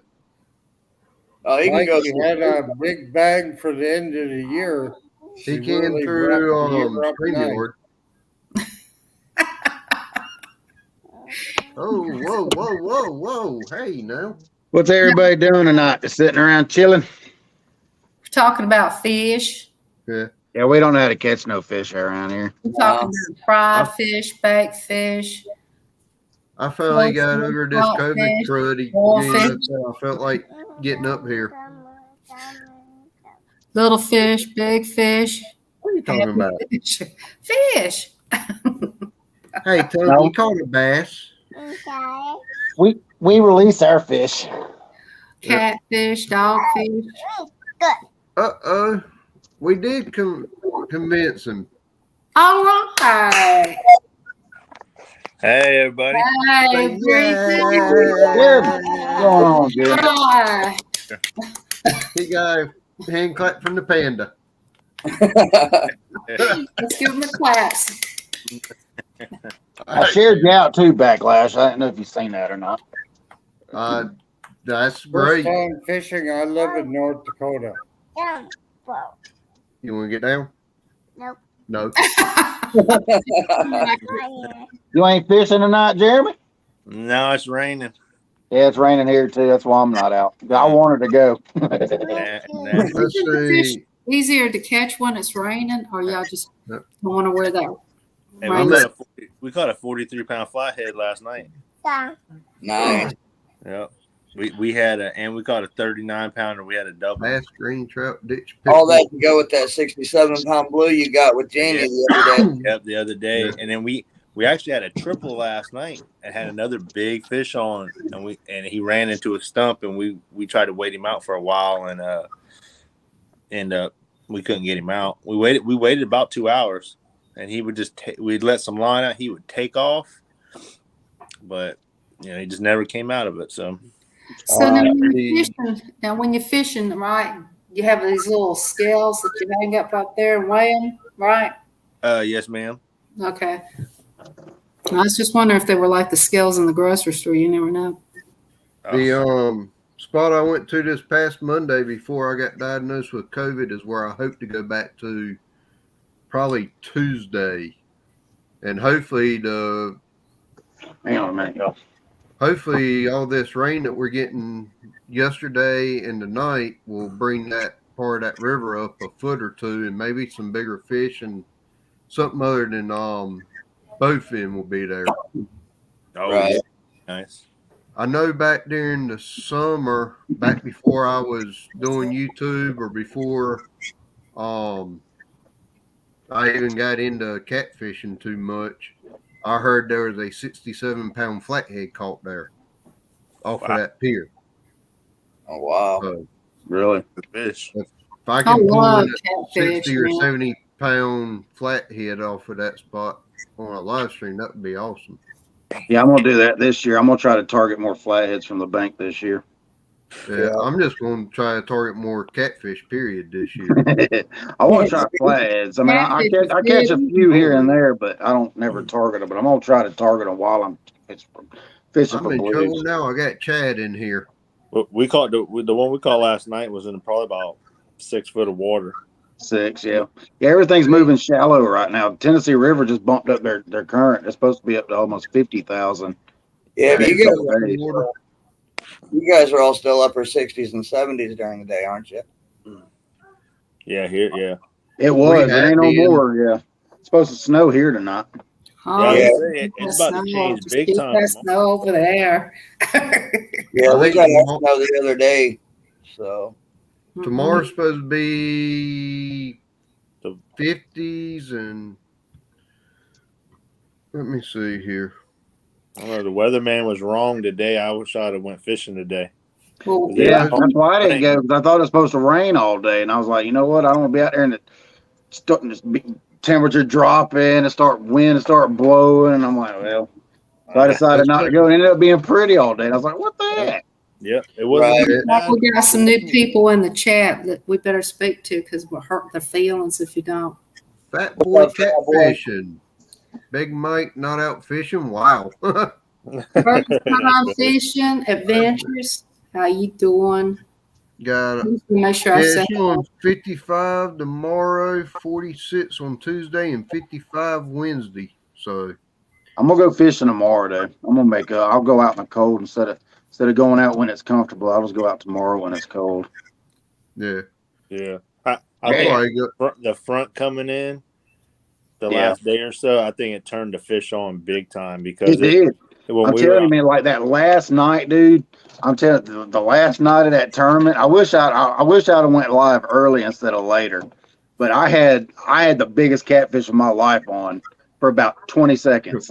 Oh, he can Mike, go. you had a big bag for the end of the year. He You came really through wrapped the year up StreamYard. Oh, whoa. Hey, now. What's everybody doing tonight? Just sitting around chilling? We're talking about fish. Yeah. Yeah, we don't know how to catch no fish around here. We're talking about fried fish, baked fish. I finally got over this COVID Fish, crud. oil again. fish. I felt like getting up here. Little fish, big fish. What are you talking about? Fish. Fish. Hey, Tony, No. you caught a bass. Okay. We release our fish. Catfish, dogfish. Uh-oh. We did convince him. All right. Hey, everybody. Hey, What's going on, dude? Hi. He got a hand clap from the panda. Let's give him a claps. I shared you out too, Backlash. I don't know if you've seen that or not. That's First great. time fishing. I live in North Dakota. Down. Whoa. You want to get down? Nope. No. You ain't fishing tonight, Jeremy? No, it's raining. Yeah, it's raining here too. That's why I'm not out. I wanted to go. Nah. Let's see. Easier to catch when it's raining, or y'all just don't want to wear that? Hey, rain- we caught a 43-pound flathead last night. Down. Nice. Yeah. We had we caught a 39-pounder. We had a double. Bass, green trout, ditch. All that to go with that 67-pound blue you got with Jamie the other day. Yep, the other day. Yeah. And then we actually had a triple last night and had another big fish on, and he ran into a stump, and we tried to wait him out for a while, and we couldn't get him out. We waited about 2 hours, and he would just we'd let some line out. He would take off, but he just never came out of it. So now when you're fishing, right, you have these little scales that you hang up out there and weigh them, right? yes, ma'am. Okay. I was just wondering if they were like the scales in the grocery store. You never know. The spot I went to this past Monday before I got diagnosed with COVID is where I hope to go back to probably Tuesday. And hopefully Hang on a minute, y'all. hopefully all this rain that we're getting yesterday and tonight will bring that part of that river up a foot or two, and maybe some bigger fish and something other than bowfin will be there. Oh, Right. yeah. Nice. I know back during the summer, back before I was doing YouTube or before I even got into catfishing too much, I heard there was a 67-pound flathead caught there off of that pier. Oh, wow. So Really? Good fish. if I I can pull love a catfish. 60 or man. 70-pound flathead off of that spot on a live stream, that would be awesome. Yeah, I'm gonna do that this year. I'm gonna try to target more flatheads from the bank this year. Yeah, I'm just going to try to target more catfish. Period this year. I want to try flatheads. I mean, I catch a few here and there, but I don't never target them. But I'm gonna try to target them while I'm fishing I'm for in blues. trouble now. I got Chad in here. We caught the one we caught last night was in probably about 6 foot of water. 6, yeah. Everything's moving shallow right now. Tennessee River just bumped up their current. It's supposed to be up to almost 50,000. Yeah, but Water. you guys are all still upper 60s and 70s during the day, aren't you? Yeah, here, yeah. It was. It ain't no more. Yeah, it's supposed to snow here tonight. Oh, Yeah, yeah. it's about to change Just big keep time. that snow over there. Yeah, we think got tomorrow- snow the other day. So Tomorrow's supposed to be the 50s, and let me see here. I don't know. The weatherman was wrong today. I wish I'd have went fishing today. Well, Yeah, that's why I didn't go, because I thought it was supposed to rain all day, and I was like, you know what? I don't want to be out there and it's starting to temperature dropping and wind and start blowing, and I'm like, well. So I decided not to go, and it ended up being pretty all day. And I was like, what the heck? Yeah, it wasn't. We got some new people in the chat that we better speak to because we'll hurt their feelings if you don't. Fat boy catfishing. Big Mike not out fishing. Wow. First time fishing adventures. How you doing? Got Make sure I say on 55 tomorrow, 46 on Tuesday, and 55 Wednesday. So I'm gonna go fishing tomorrow, though. I'm gonna I'll go out in the cold instead of going out when it's comfortable. I'll just go out tomorrow when it's cold. yeah. I think the front coming in the last day or so, I think it turned the fish on big time because it did. I'm telling you, man, like that last night, dude. I'm telling you, the last night of that tournament. I wish I'd have went live early instead of later. But I had the biggest catfish of my life on for about 20 seconds.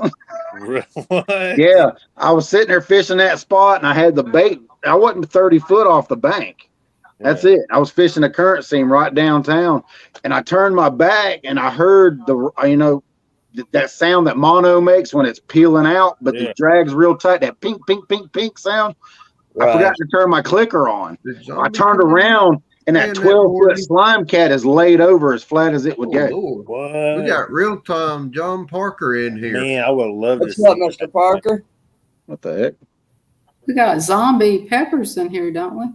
Yeah, I was sitting there fishing that spot, and I had the bait. I wasn't 30 foot off the bank. That's it. I was fishing a current seam right downtown, and I turned my back, and I heard that sound that mono makes when it's peeling out, but the drag's real tight. That pink, pink, pink, pink sound. Right. I forgot to turn my clicker on. I turned around, and that 12-foot slime cat is laid over as flat as it would get. What? We got real time John Parker in here. Man, I would love to see Mr. Parker. What the heck? We got zombie peppers in here, don't we?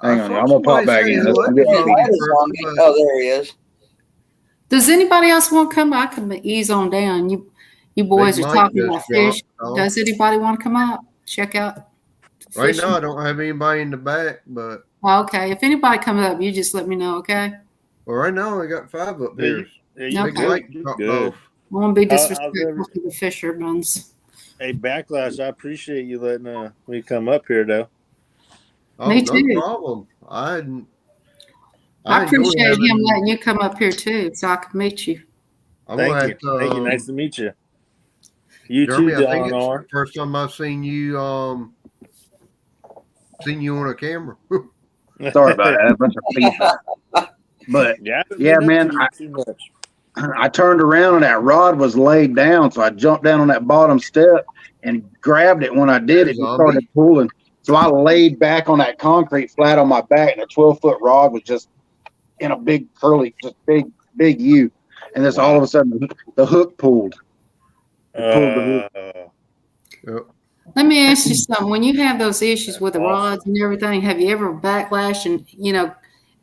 Hang on, I'm gonna pop back in. Oh, there he is. Does anybody else want to come? I can ease on down. You boys are talking about fish. Does anybody want to come out? Check out. Right now, I don't have anybody in the back, but okay. If anybody comes up, you just let me know, okay? Well, right now I got 5 up here. Big Mike chopped off. I won't be disrespectful to the fishermen's. Hey, Backlash, I appreciate you letting me come up here, though. Oh, me too. No problem. I appreciate him letting you come up here too, so I can meet you. Thank you. Nice to meet you. You Jeremy, too, Don R. First time I've seen you on a camera. Sorry about that. A bunch of feedback. But yeah, man, I turned around and that rod was laid down, so I jumped down on that bottom step and grabbed it. When I did, it started pulling. So I laid back on that concrete flat on my back, and a 12-foot rod was just in a big curly, just big U. And then all of a sudden, the hook pulled. It pulled the hook. Let me ask you something. When you have those issues with the rods and everything, have you ever backlashed and,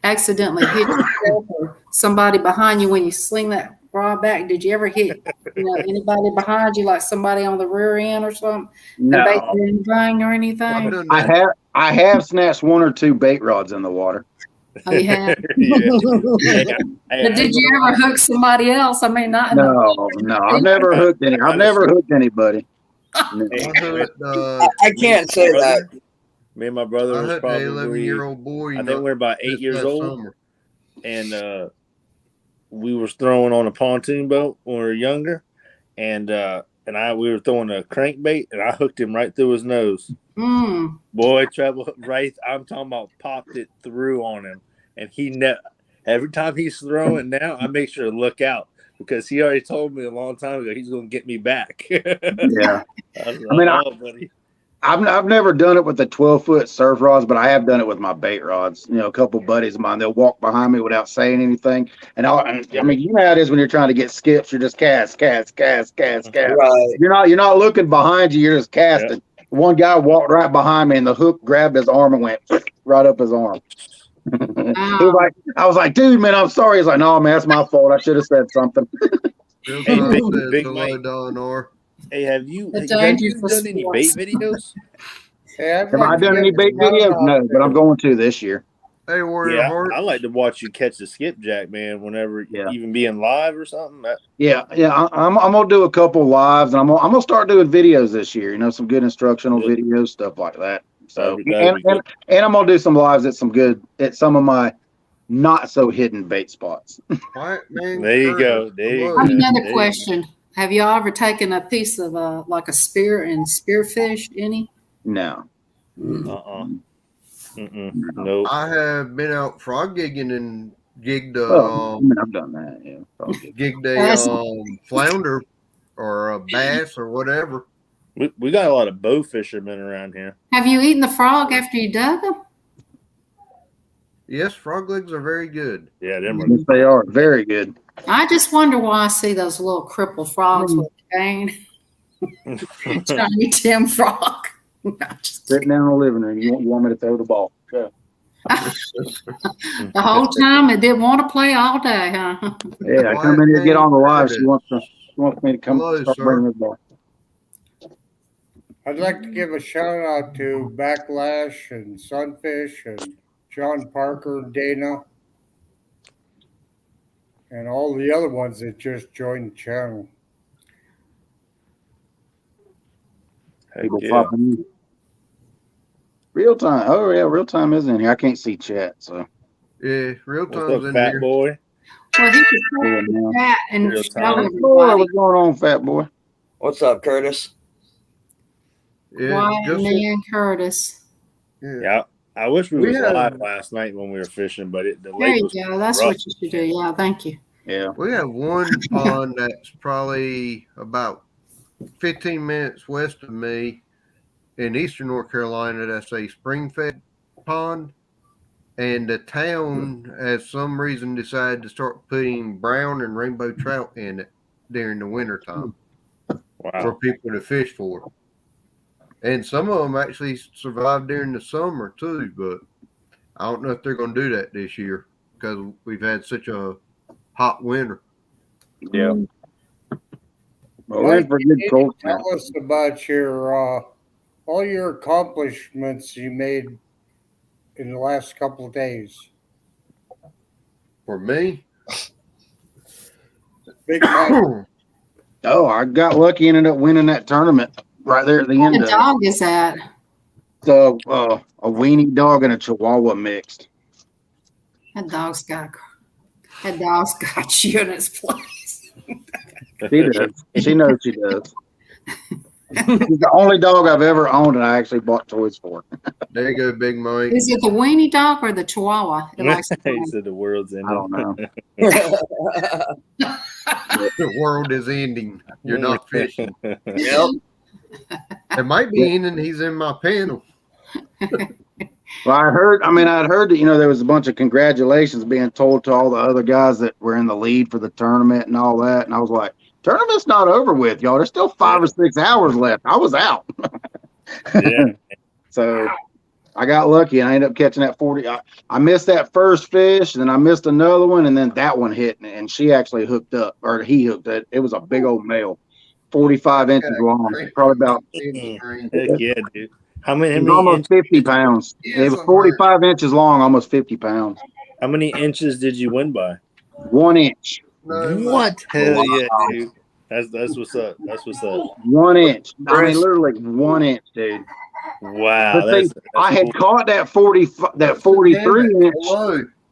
accidentally hit yourself or somebody behind you when you sling that rod back? Did you ever hit anybody behind you, like somebody on the rear end or something? No. Anything or anything? I have snatched 1 or 2 bait rods in the water. Oh, you have? But did you ever hook somebody else? I mean, not. No. I've never hooked anybody. I can't say that. Me and my brother was probably 11-year-old boy. I think we're about 8 years old, and we was throwing on a pontoon boat when we were younger, and we were throwing a crankbait, and I hooked him right through his nose. Boy, trouble! Right, I'm talking about popped it through on him, and every time he's throwing now, I make sure to look out. Because he already told me a long time ago he's going to get me back. Yeah. Buddy. I've never done it with the 12-foot surf rods, but I have done it with my bait rods. You know, a couple buddies of mine, they'll walk behind me without saying anything. And I mean, you know how it is when you're trying to get skips, you're just cast. Right. You're not looking behind you, you're just casting. Yeah. One guy walked right behind me and the hook grabbed his arm and went right up his arm. I was like, dude, man, I'm sorry. He's like, no, man, that's my fault. I should have said something. Hey, big Mike. Hey, have you done any bait videos? Have I done any bait videos? No, but I'm going to this year. Hey, Warrior Heart. I like to watch you catch the skipjack, man. Whenever even being live or something. I'm gonna do a couple lives, and I'm gonna start doing videos this year. You know, some good instructional videos, stuff like that. So, and I'm gonna do some lives at some of my not so hidden bait spots. Right, man. There you go. I have another question. Have y'all ever taken a piece of like a spear and spearfish any? No. Nope. I have been out frog gigging and gigged I've done that, yeah. Gigged a flounder or a bass or whatever. We got a lot of bow fishermen around here. Have you eaten the frog after you dug them? Yes, frog legs are very good. Yeah, yes, they are very good. I just wonder why I see those little crippled frogs with a cane. Tiny Tim frog. Sitting down in the living room, you want me to throw the ball? Yeah. The whole time it didn't want to play all day, huh? Yeah, I come in here to get on the live. She wants me to come start bringing the ball. I'd like to give a shout out to Backlash and Sunfish and John Parker and Dana and all the other ones that just joined the channel. People popping in. Real time. Oh yeah, real time is in here. I can't see chat, so yeah, real time's in fat here. Boy. Well, he could put that and show everybody. What's going on, fat boy? What's up, Curtis? Yeah, me and Curtis. Yeah, I wish we were live last night when we were fishing, but the there lake you was go. That's rough. what you should do. Yeah, thank you. Yeah, we have one pond that's probably about 15 minutes west of me in eastern North Carolina. That's a spring-fed pond, and the town has some reason decided to start putting brown and rainbow trout in it during the winter time for people to fish for. And some of them actually survive during the summer too, but I don't know if they're going to do that this year because we've had such a hot winter. Yeah. Well, we're in for good cold. Tell us about your all your accomplishments you made in the last couple of days. For me, Big Mike. Oh, I got lucky and ended up winning that tournament right there at the end. What dog is that? So a weenie dog and a Chihuahua mixed. That dog's got you in its place. She does. She knows she does. She's the only dog I've ever owned, and I actually bought toys for. There you go, Big Mike. Is it the weenie dog or the Chihuahua? He said the world's ending. I don't know. The world is ending. You're not fishing. Yep. It might be ending. He's in my panel. Well, I'd heard that, there was a bunch of congratulations being told to all the other guys that were in the lead for the tournament and all that. And I was like, tournament's not over with, y'all. There's still 5 or 6 hours left. I was out. Yeah. So I got lucky and I ended up catching that 40. I missed that first fish, and then I missed another one, and then that one hit, and she actually hooked up, or he hooked it. It was a big old male, 45 inches long, probably about. Heck yeah, dude. How many almost 50 pounds. It was 45 inches long, almost 50 pounds. How many inches did you win by? 1 inch. What? Hell yeah, dude. That's what's up. That's what's up. 1 inch. I mean, literally 1 inch, dude. Wow. I had caught that 43 inch.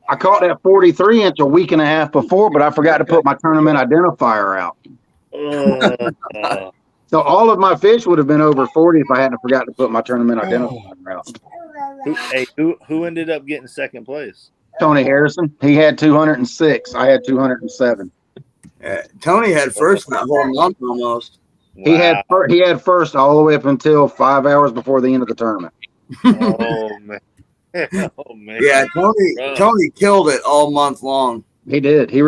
I caught that 43 inch a week and a half before, but I forgot to put my tournament identifier out. So all of my fish would have been over 40 if I hadn't forgot to put my tournament identifier out. Who ended up getting second place? Tony Harrison. He had 206. I had 207. Tony had first in that whole month almost. Wow. He had first all the way up until 5 hours before the end of the tournament. Oh man. Oh man. Yeah, Rough. Tony killed it all month long. He did. He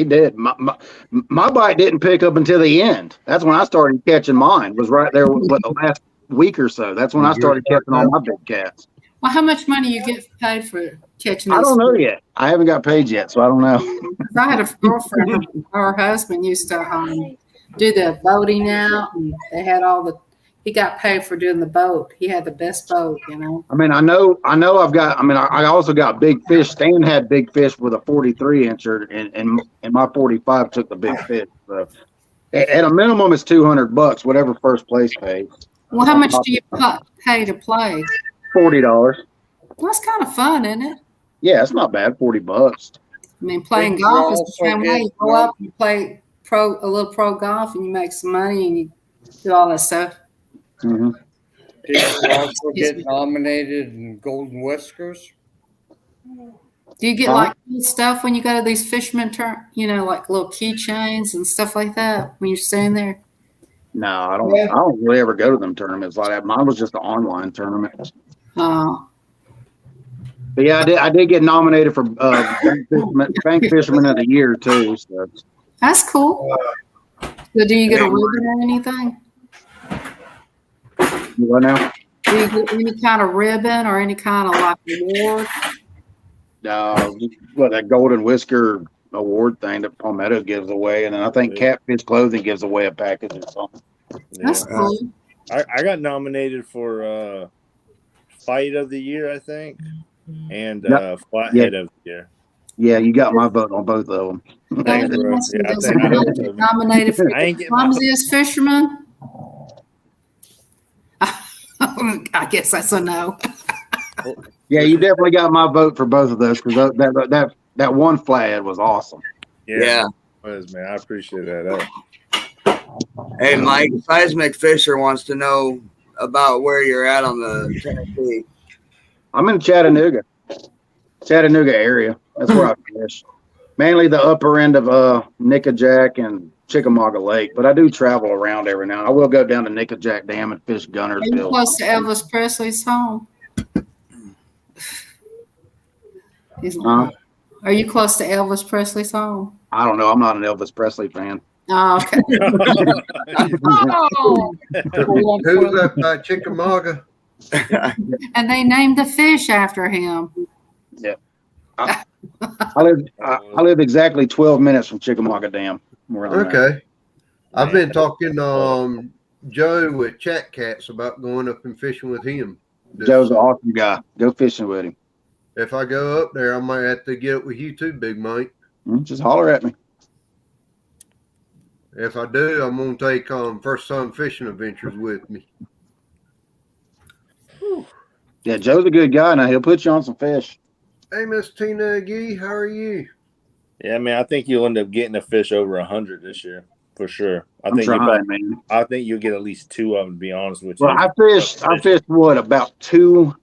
did. My bite didn't pick up until the end. That's when I started catching mine. Was right there with the last week or so. That's when I started catching all my big cats. Well, how much money you get paid for catching these? I don't know yet. I haven't got paid yet, so I don't know. I had a girlfriend, her husband used to do the boating out, and they had he got paid for doing the boat. He had the best boat, you know. I mean, I know I also got big fish. Stan had big fish with a 43 incher, and my 45 took the big fish. So at a minimum, it's $200, whatever first place pays. Well, how much do you pay to play? $40. Well, that's kind of fun, isn't it? Yeah, it's not bad. $40. I mean, playing golf is the same way. You go up, you play a little pro golf, and you make some money, and you do all that stuff. Mm-hmm. Did you also get nominated in Golden Whiskers? Do you get like cool stuff when you go to these fishermen like little keychains and stuff like that when you're staying there? No, I don't. I don't really ever go to them tournaments like that. Mine was just an online tournament. Oh. But yeah, I did get nominated for Bank Fisherman of the Year too. So. That's cool. So do you get a ribbon or anything? What now? Do you get any kind of ribbon or any kind of like award? That Golden Whisker award thing that Palmetto gives away, and then I think Catfish Clothing gives away a package or something. That's cool. I got nominated for Fight of the Year, I think, and Flathead of the Year. Yeah, you got my vote on both of them. Thanks, bro. Yeah, Nominated for the clumsiest fisherman. I guess that's a no. Yeah, you definitely got my vote for both of those because that one flathead was awesome. Yeah. It was, man. I appreciate that. Hey, Mike, Seismic Fisher wants to know about where you're at on the Tennessee. I'm in Chattanooga area. That's where I fish. Mainly the upper end of Nickajack and Chickamauga Lake, but I do travel around every now and then. I will go down to Nickajack Dam and fish Gunnersville. Are you close to Elvis Presley's home? Are you close to Elvis Presley's home? I don't know. I'm not an Elvis Presley fan. Oh, okay. Who's up by Chickamauga? And they named the fish after him. Yeah. I live exactly 12 minutes from Chickamauga Dam. Okay. I've been talking Joe at Chat Cats about going up and fishing with him. Joe's an awesome guy. Go fishing with him. If I go up there, I might have to get up with you too, Big Mike. Just holler at me. If I do, I'm going to take First Time Fishing Adventures with me. Yeah, Joe's a good guy. Now he'll put you on some fish. Hey, Miss Tina Gee, how are you? Yeah, man, I think you'll end up getting a fish over 100 this year for sure. I think you'll get at least 2 of them. To be honest with you. Well, I fished what about 2?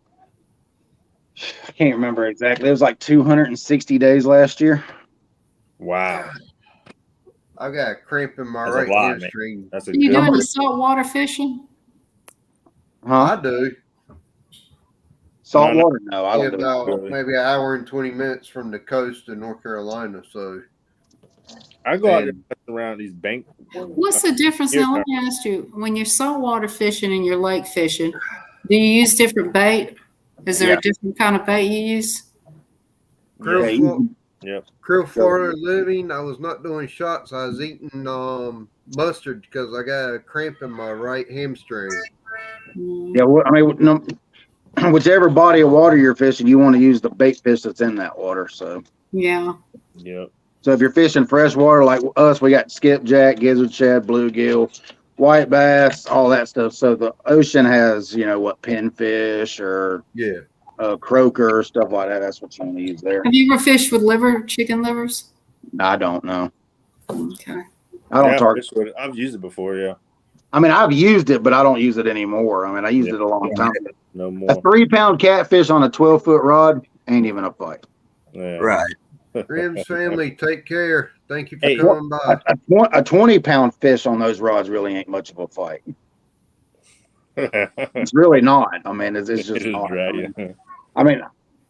I can't remember exactly. It was like 260 days last year. Wow. I got a cramp in my right hamstring. Are you doing the saltwater fishing? I do. Saltwater? No, I don't. About maybe an hour and 20 minutes from the coast of North Carolina. So I go out there around these banks. What's the difference? Now, let me ask you: when you're saltwater fishing and you're lake fishing, do you use different bait? Is there a different kind of bait you use? Krill Florida living. I was not doing shots. I was eating mustard because I got a cramp in my right hamstring. Yeah, well, I mean, no, whichever body of water you're fishing, you want to use the bait fish that's in that water. So yeah. So if you're fishing freshwater like us, we got skipjack, gizzard shad, bluegill, white bass, all that stuff. So the ocean has, pinfish or croaker, stuff like that. That's what you want to use there. Have you ever fished with chicken livers? I don't know. Okay. I don't target. I've used it before, yeah. I mean, I've used it, but I don't use it anymore. I mean, I used it a long time ago. No more. A 3-pound catfish on a 12-foot rod ain't even a fight. Yeah. Right. Grim's family, take care. Thank you for Hey, coming by. A 20-pound fish on those rods really ain't much of a fight. It's really not. I mean, it's just not. I mean,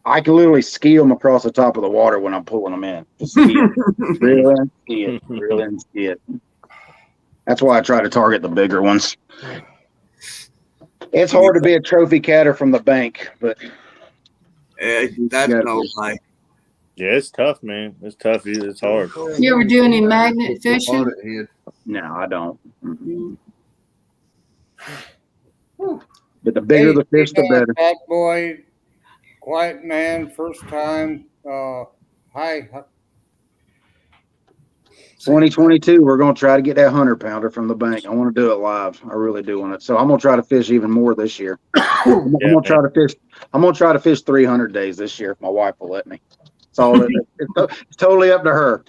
I can literally ski them across the top of the water when I'm pulling them in. Just ski it. Reel in, ski it. Reel in, ski it. That's why I try to target the bigger ones. It's hard to be a trophy catter from the bank, but that's no lie. Yeah, it's tough, man. It's tough. It's hard. You ever do any magnet fishing? No, I don't. Mm-hmm. But the bigger the fish, the better. Bad boy, quiet man, first time. Hi. 2022, we're going to try to get that 100-pounder from the bank. I want to do it live. I really do want it. So I'm going to try to fish even more this year. I'm going to try to fish 300 days this year if my wife will let me. It's totally up to her.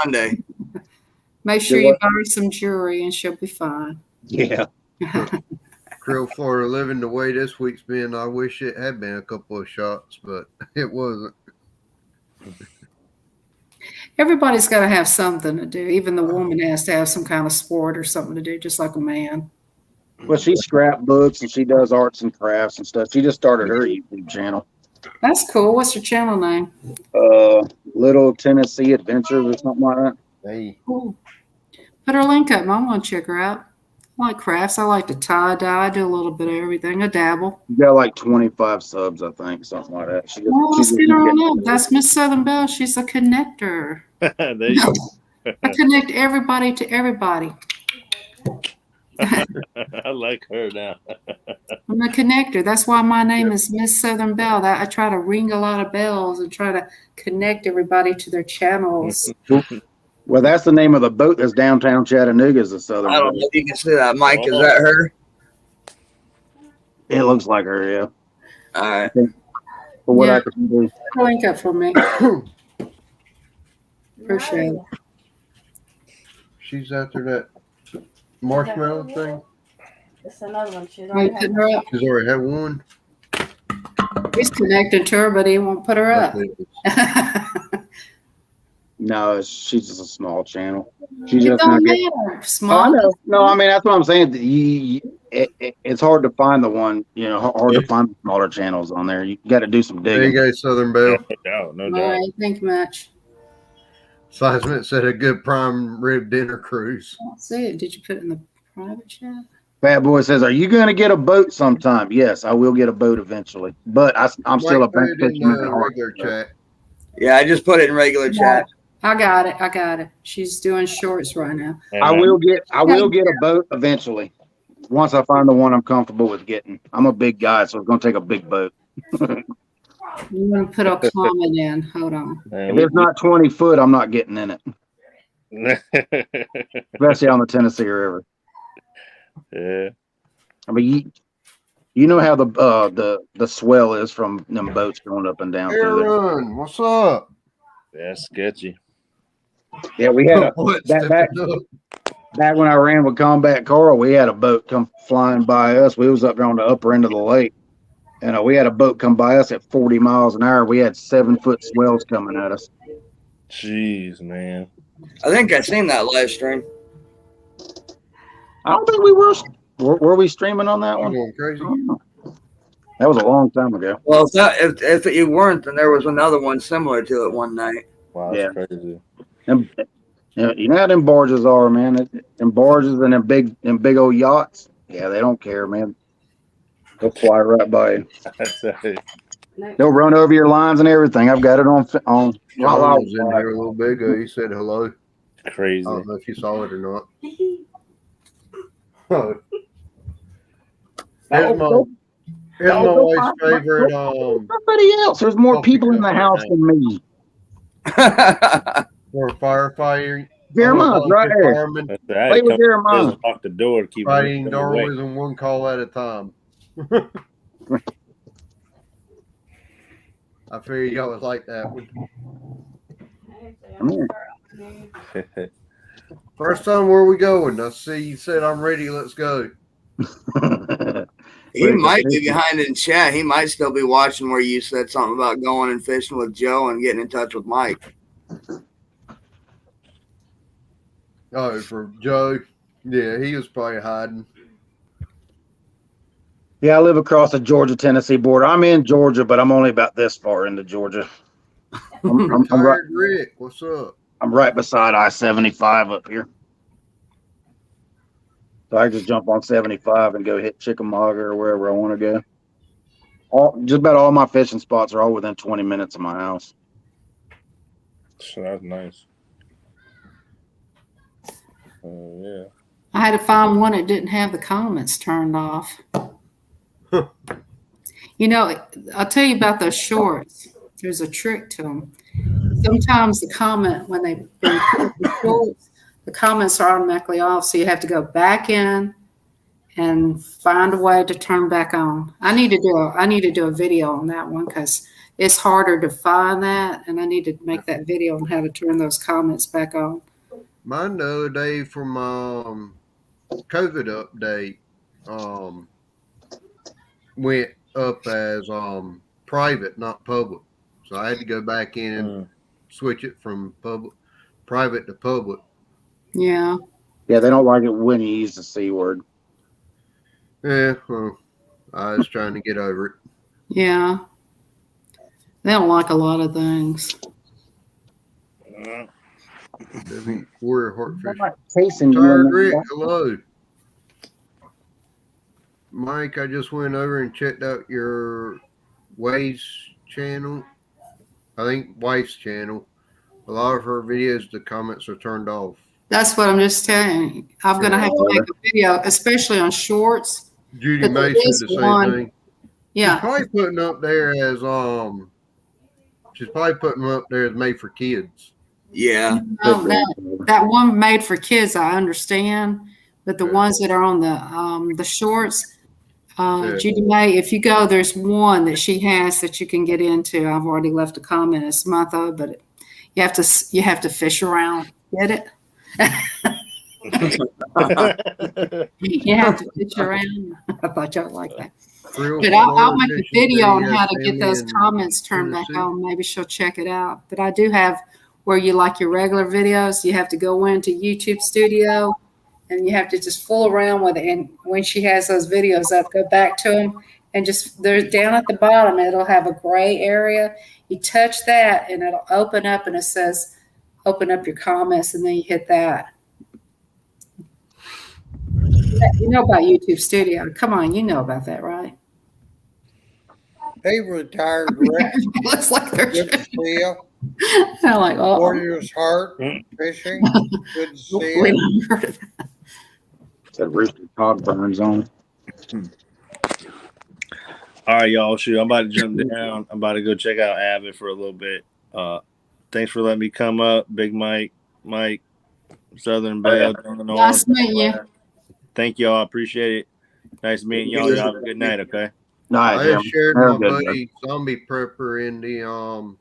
Sunday. Make sure you buy her some jewelry and she'll be fine. Yeah. Krill Florida living the way this week's been. I wish it had been a couple of shots, but it wasn't. Everybody's got to have something to do. Even the woman has to have some kind of sport or something to do, just like a man. Well, she scrapbooks and she does arts and crafts and stuff. She just started her YouTube channel. That's cool. What's your channel name? Little Tennessee Adventures or something like that. Hey. Cool. Put her link up. I want to check her out. I like crafts. I like to tie dye. I do a little bit of everything. I dabble. You got like 25 subs, I think, something like that. Let's get her on up. That's Miss Southern Belle. She's a connector. There you go. I connect everybody to everybody. I like her now. I'm a connector. That's why my name is Miss Southern Belle. I try to ring a lot of bells and try to connect everybody to their channels. Well, that's the name of the boat that's downtown Chattanooga, is the Southern I don't know if you can see that, Mike. Is that her? It looks like her, yeah. All right. For what I can do. Link up for me. Appreciate it. She's after that marshmallow thing. It's another one. She's Are you putting her up? She's already had one. He's connected to her, but he won't put her up. No, she's just a small channel. She It just don't not get. matter. Small. Oh, I know. No, I mean that's what I'm saying. It's hard to find the one. You know, hard to find the smaller channels on there. You got to do some There digging. you go, Southern Belle. No doubt. No All doubt. right, thank you much. Seismic said a good prime rib dinner cruise. I don't see it. Did you put it in the private chat? Bad Boy says, "Are you going to get a boat sometime?" Yes, I will get a boat eventually, but I'm still a Mike, put bank it in fisherman. the regular chat. Yeah, I just put it in regular chat. I got it. She's doing shorts right now. I will get a boat eventually. Once I find the one I'm comfortable with getting. I'm a big guy, so it's going to take a big boat. You want to put a comment in? Hold on. If it's not 20 foot, I'm not getting in it. Especially on the Tennessee River. Yeah. I mean, you know how the swell is from them boats going up and down through there. Aaron, what's up? That's sketchy. Yeah, we had a back when I ran with Combat Carl, we had a boat come flying by us. We was up there on the upper end of the lake, and we had a boat come by us at 40 miles an hour. We had 7-foot swells coming at us. Jeez, man. I think I seen that live stream. I don't think we were. Were we streaming on that one? Going crazy. That was a long time ago. Well, if you weren't, then there was another one similar to it one night. Wow, that's crazy. You know how them barges are, man. Them barges and them big old yachts. Yeah, they don't care, man. They'll fly right by you. They'll run over your lines and everything. I've got it on. John was in here a little bit ago. He said hello. Crazy. I don't know if you saw it or not. Oh. Here's my wife's favorite. Somebody else. There's more people in the house than me. For firefighting. Jeremiah's right there. Play with Jeremiah. Lock the door to keep fighting doorways and one call at a time. I figured y'all was like that. First time, where we going? I see you said I'm ready. Let's go. He might be behind in chat. He might still be watching where you said something about going and fishing with Joe and getting in touch with Mike. Oh, for Joe. Yeah, he was probably hiding. Yeah, I live across the Georgia-Tennessee border. I'm in Georgia, but I'm only about this far into Georgia. I'm right, Tired Rick, what's up? I'm right beside I-75 up here. So I just jump on 75 and go hit Chickamauga or wherever I want to go. Just about all my fishing spots are all within 20 minutes of my house. So that's nice. Yeah. I had to find one that didn't have the comments turned off. You know, I'll tell you about those shorts. There's a trick to them. Sometimes the comment, when they record the shorts, the comments are automatically off, so you have to go back in and find a way to turn back on. I need to do a video on that one because it's harder to find that, and I need to make that video on how to turn those comments back on. Mine the other day from COVID update went up as private, not public. So I had to go back in and switch it from private to public. Yeah. Yeah, they don't like it when you use the C word. Yeah, well, I was trying to get over it. Yeah. They don't like a lot of things. Warrior Heartfish. Tired Rick, hello. Mike, I just went over and checked out your wife's channel. I think wife's channel. A lot of her videos, the comments are turned off. That's what I'm just telling you. I'm going to have to make a video, especially on shorts. Judy May said the same thing. Yeah. She's probably putting up there as made for kids. Yeah. No, that one made for kids, I understand, but the ones that are on the shorts, Judy May, if you go, there's one that she has that you can get into. I've already left a comment. It's Samantha, but you have to fish around. Get it? You have to fish around. I thought y'all like that. But I'll make a video on how to get those comments turned back on. Maybe she'll check it out. But I do have where you like your regular videos, you have to go into YouTube Studio and you have to just fool around with it. And when she has those videos up, go back to them and just, they're down at the bottom. It'll have a gray area. You touch that and it'll open up and it says, open up your comments, and then you hit that. You know about YouTube Studio. Come on, you know about that, right? Hey, Retired Rick. Looks like they're good to see you. I'm like, oh. Warrior's Heart Fishing. Good to see you. That Rooster Cog burns on. All right, y'all. Shoot, I'm about to jump down. I'm about to go check out Avid for a little bit. Thanks for letting me come up, Big Mike, Southern Belle. Nice meeting you. Thank y'all. I appreciate it. Nice meeting y'all. Y'all have a good night, okay? I just shared my buddy Zombie Prepper in the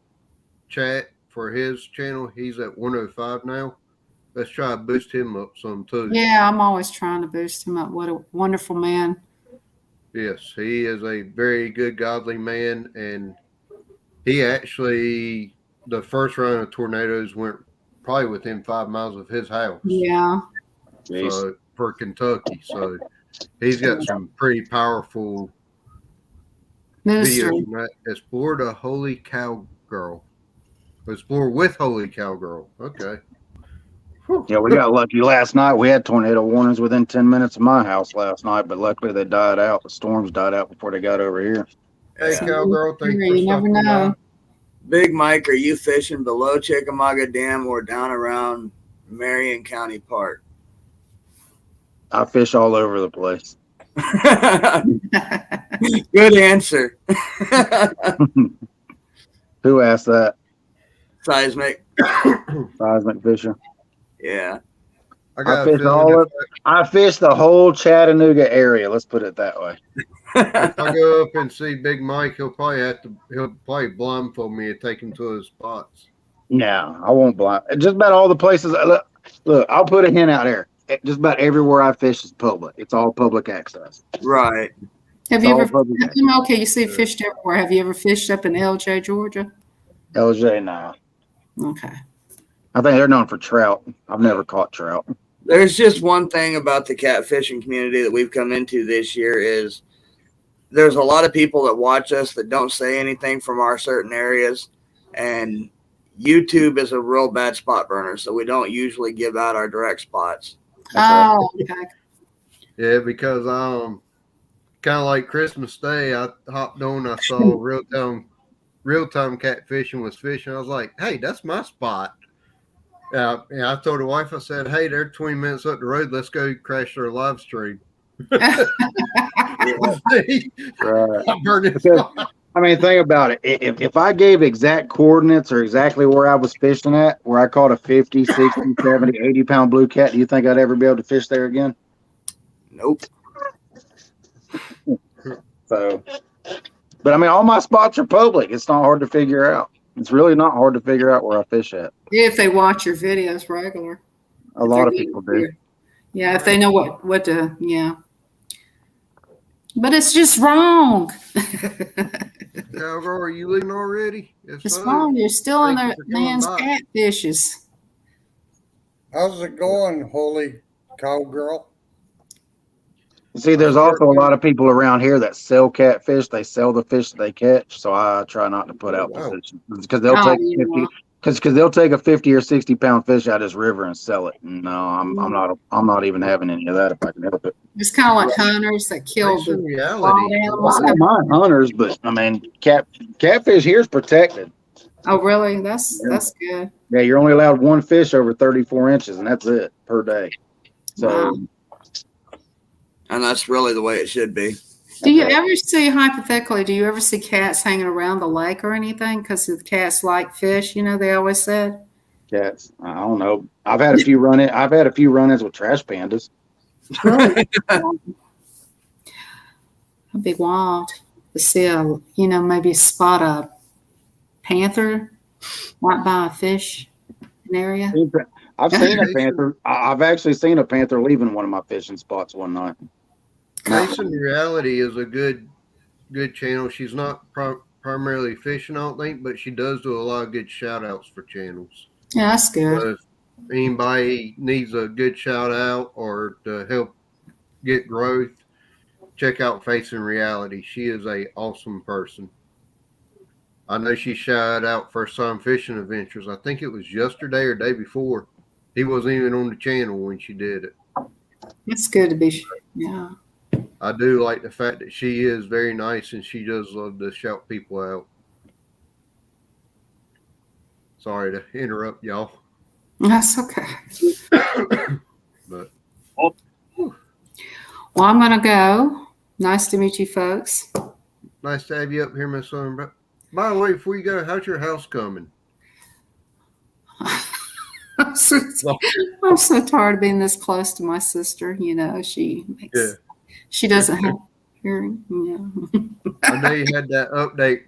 chat for his channel. He's at 105 now. Let's try to boost him up some too. Yeah, I'm always trying to boost him up. What a wonderful man. Yes, he is a very good, godly man, and he actually, the first round of tornadoes went probably within 5 miles of his house. Yeah. So, for Kentucky. So he's got some pretty powerful videos. Explore the Holy Cowgirl. Explore with Holy Cowgirl. Okay. Whew. Yeah, we got lucky last night. We had tornado warnings within 10 minutes of my house last night, but luckily they died out. The storms died out before they got over here. Hey, Cowgirl, thank you. You never know. Big Mike, are you fishing below Chickamauga Dam or down around Marion County Park? I fish all over the place. Good answer. Who asked that? Seismic. Seismic fisher. Yeah. I fish the whole Chattanooga area. Let's put it that way. If I go up and see Big Mike, he'll probably blindfold me and take him to his spots. No, I won't blind. Just about all the places. Look, I'll put a hint out there. Just about everywhere I fish is public. It's all public access. Right. Have you all ever? public. Okay, you see fished everywhere. Have you ever fished up in LJ, Georgia? LJ, nah. Okay. I think they're known for trout. I've never caught trout. There's just one thing about the catfishing community that we've come into this year is there's a lot of people that watch us that don't say anything from our certain areas, and YouTube is a real bad spot burner, so we don't usually give out our direct spots. Oh, okay. Yeah, because kind of like Christmas Day, I hopped on. I saw real time catfishing was fishing. I was like, hey, that's my spot. And I told the wife, I said, hey, they're 20 minutes up the road. Let's go crash their live stream. Right. Because, I mean, think about it. If I gave exact coordinates or exactly where I was fishing at, where I caught a 50, 60, 70, 80 pound blue cat, do you think I'd ever be able to fish there again? Nope. So, but I mean, all my spots are public. It's not hard to figure out. It's really not hard to figure out where I fish at. If they watch your videos regular. A lot of people do. Yeah, if they know what to, yeah. But it's just wrong. are you leaving already? It's wrong. You're still in the man's catfishes. How's it going, holy cowgirl? See, there's also a lot of people around here that sell catfish. They sell the fish that they catch. So I try not to put out positions because they'll take 50. Because they'll take a 50 or 60 pound fish out of this river and sell it. No, I'm not even having any of that if I can help it. It's kind of like hunters that kill the wild animals. I don't mind hunters, but I mean, catfish here is protected. Oh, really? That's good. Yeah, you're only allowed one fish over 34 inches, and that's it per day. So, and that's really the way it should be. Do you ever see, hypothetically, do you ever see cats hanging around the lake or anything? Because the cats like fish, they always said. Cats, I don't know. I've had a few run-ins with trash pandas. Really? It'd be wild to see maybe spot a panther right by a fish area. I've seen a panther. I've actually seen a panther leaving one of my fishing spots one night. Mason Reality is a good channel. She's not primarily fishing, I don't think, but she does do a lot of good shout outs for channels. Yeah, that's good. So if anybody needs a good shout out or to help get growth, check out Facing Reality. She is a awesome person. I know she shouted out First Time Fishing Adventures. I think it was yesterday or day before. He wasn't even on the channel when she did it. It's good to be, yeah. I do like the fact that she is very nice and she does love to shout people out. Sorry to interrupt y'all. That's okay. But well, I'm going to go. Nice to meet you folks. Nice to have you up here, Miss Southern. But by the way, before you go, how's your house coming? I'm so tired of being this close to my sister. She doesn't have hearing. I know you had that update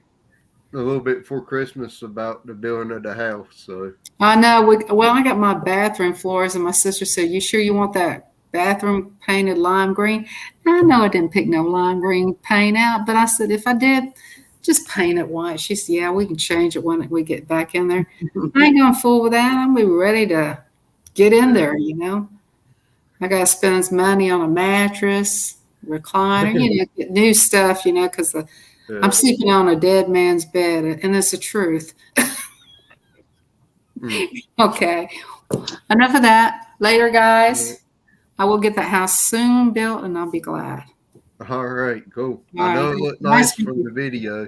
a little bit before Christmas about the building of the house. So I know. I got my bathroom floors, and my sister said, "You sure you want that bathroom painted lime green?" I know I didn't pick no lime green paint out, but I said if I did, just paint it white. She said, "Yeah, we can change it when we get back in there." I ain't going to fool with that. I'm be ready to get in there. I got to spend money on a mattress, recliner, get new stuff, because I'm sleeping on a dead man's bed, and it's the truth. Okay. Enough of that. Later, guys. I will get that house soon built, and I'll be glad. All right, cool. All I know right. it looked nice from the video.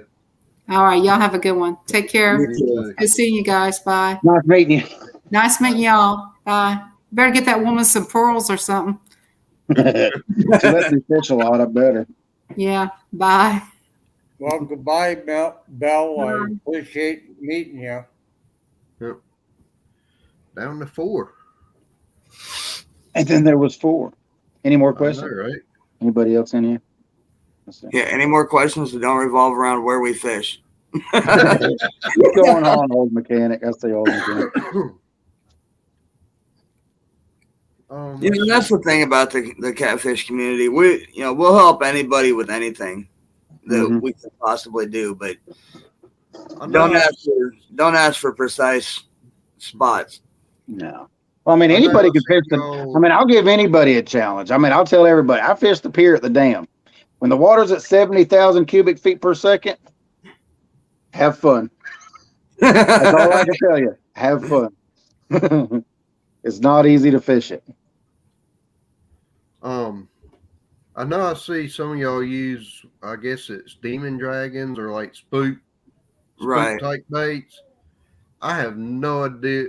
All right, y'all have a good one. Take care. Good seeing you guys. Bye. Nice meeting you. Nice meeting y'all. Bye. Better get that woman some pearls or something. She lets me fish a lot. I better. Yeah. Bye. Well, goodbye, Belle. I appreciate meeting you. Yep. Down to 4. And then there was 4. Any more questions? I know, right? Anybody else in here? Yeah, any more questions that don't revolve around where we fish? What's going on, old mechanic? I say old mechanic. That's the thing about the catfish community. We'll help anybody with anything that we can possibly do, but don't ask for precise spots. No. Well, I mean, anybody can fish I'll give anybody a challenge. I'll tell everybody. I fished the pier at the dam. When the water's at 70,000 cubic feet per second, have fun. That's all I can tell you. Have fun. It's not easy to fish it. I know I see some of y'all use, I guess it's demon dragons or like spook type baits. I have no idea.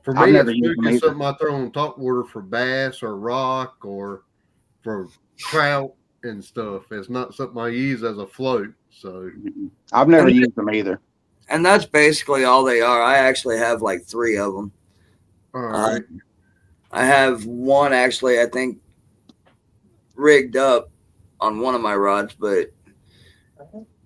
For me, a spook is something I throw on top water for bass or rock or for trout and stuff. It's not something I use as a float. So I've never used them either. And that's basically all they are. I actually have like 3 of them. All right. I have one actually, I think, rigged up on one of my rods, but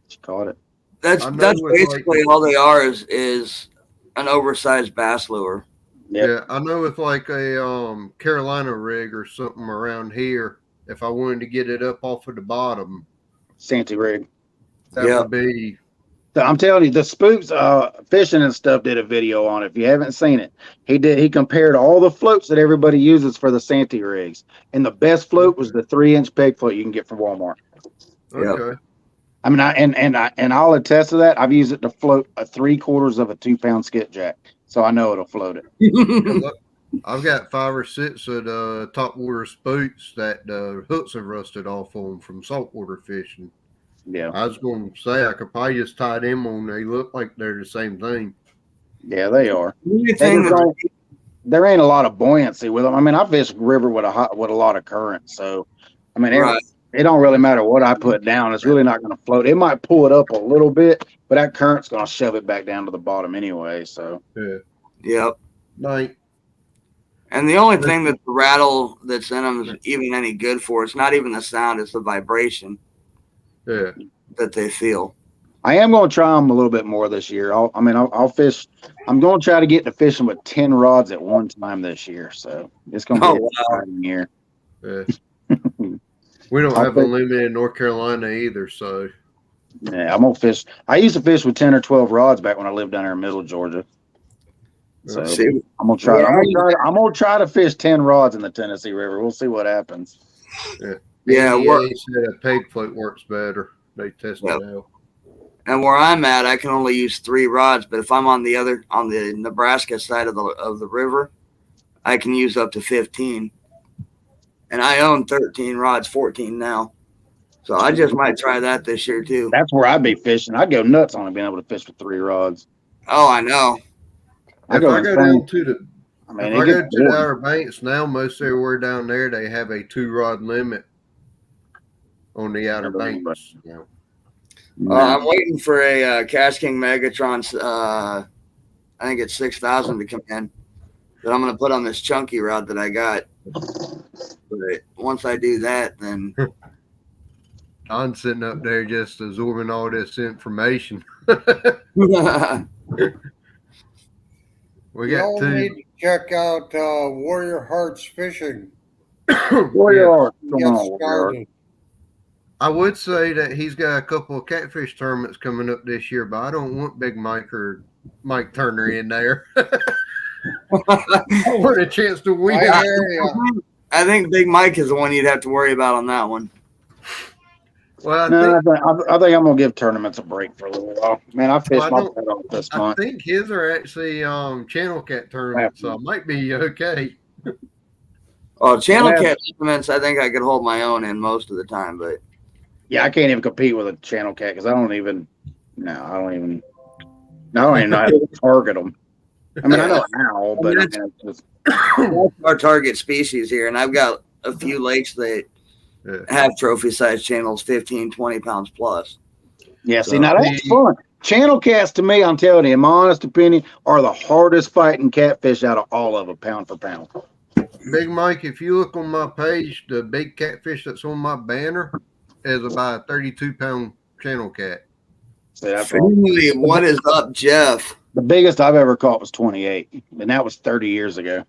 she caught it. That's basically all they are is an oversized bass lure. Yep. Yeah, I know with like a Carolina rig or something around here, if I wanted to get it up off of the bottom, Santee rig, that would be. I'm telling you, the Spooks fishing and stuff did a video on it. If you haven't seen it, he compared all the floats that everybody uses for the Santee rigs, and the best float was the 3-inch peg float you can get from Walmart. Okay. I'll attest to that. I've used it to float a 3/4 of a 2-pound skipjack, so I know it'll float it. Look, I've got 5 or 6 of the top water spooks that the hooks have rusted off on from saltwater fishing. Yeah, I was going to say I could probably just tie them on. They look like they're the same thing. Yeah, they are. There ain't a lot of buoyancy with them. I fish river with a lot of current, so it don't really matter what I put down. It's really not going to float. It might pull it up a little bit, but that current's going to shove it back down to the bottom anyway. So Yep. Night. And the only thing that the rattle that's in them is even any good for, it's not even the sound, it's the vibration. Yeah, that they feel. I am going to try them a little bit more this year. I'll fish. I'm going to try to get to fishing with 10 rods at one time this year. So it's going to be an exciting year. Yeah. We don't have a limit in North Carolina either. So yeah, I'm going to fish. I used to fish with 10 or 12 rods back when I lived down there in Middle Georgia. So I'm going to try. I'm going to try to fish 10 rods in the Tennessee River. We'll see what happens. Yeah. Yeah, they said a peg float works better. They tested it out. And where I'm at, I can only use 3 rods. But if I'm on the Nebraska side of the river, I can use up to 15. And I own 13 rods, 14 now. So I just might try that this year too. That's where I'd be fishing. I'd go nuts on being able to fish with 3 rods. Oh, I know. If I go down to the Outer Banks now, most everywhere down there they have a 2-rod limit on the Outer Banks. Yeah. I'm waiting for a Cash King Megatron. I think it's 6,000 to come in that I'm going to put on this chunky rod that I got. But once I do that, then I'm sitting up there just absorbing all this information. We got to need to check out Warrior Hearts Fishing. Warrior Hearts. I would say that he's got a couple of catfish tournaments coming up this year, but I don't want Big Mike or Mike Turner in there. I want a chance to win. I think Big Mike is the one you'd have to worry about on that one. Well, I think I'm gonna give tournaments a break for a little while. Man, I fished my butt off this month. I think his are actually channel cat tournaments, so it might be okay. Oh, channel cat tournaments, I think I could hold my own in most of the time, but yeah, I can't even compete with a channel cat because I don't even know how to target them. I mean, I know how, but that's our target species here, and I've got a few lakes that have trophy size channels, 15, 20 pounds plus. Yeah, see, now that's fun. Channel cats, to me, I'm telling you, in my honest opinion, are the hardest fighting catfish out of all of them, pound for pound. Big Mike, if you look on my page, the big catfish that's on my banner is about a 32-pound channel cat. Family, what is up, Jeff? The biggest I've ever caught was 28, and that was 30 years ago.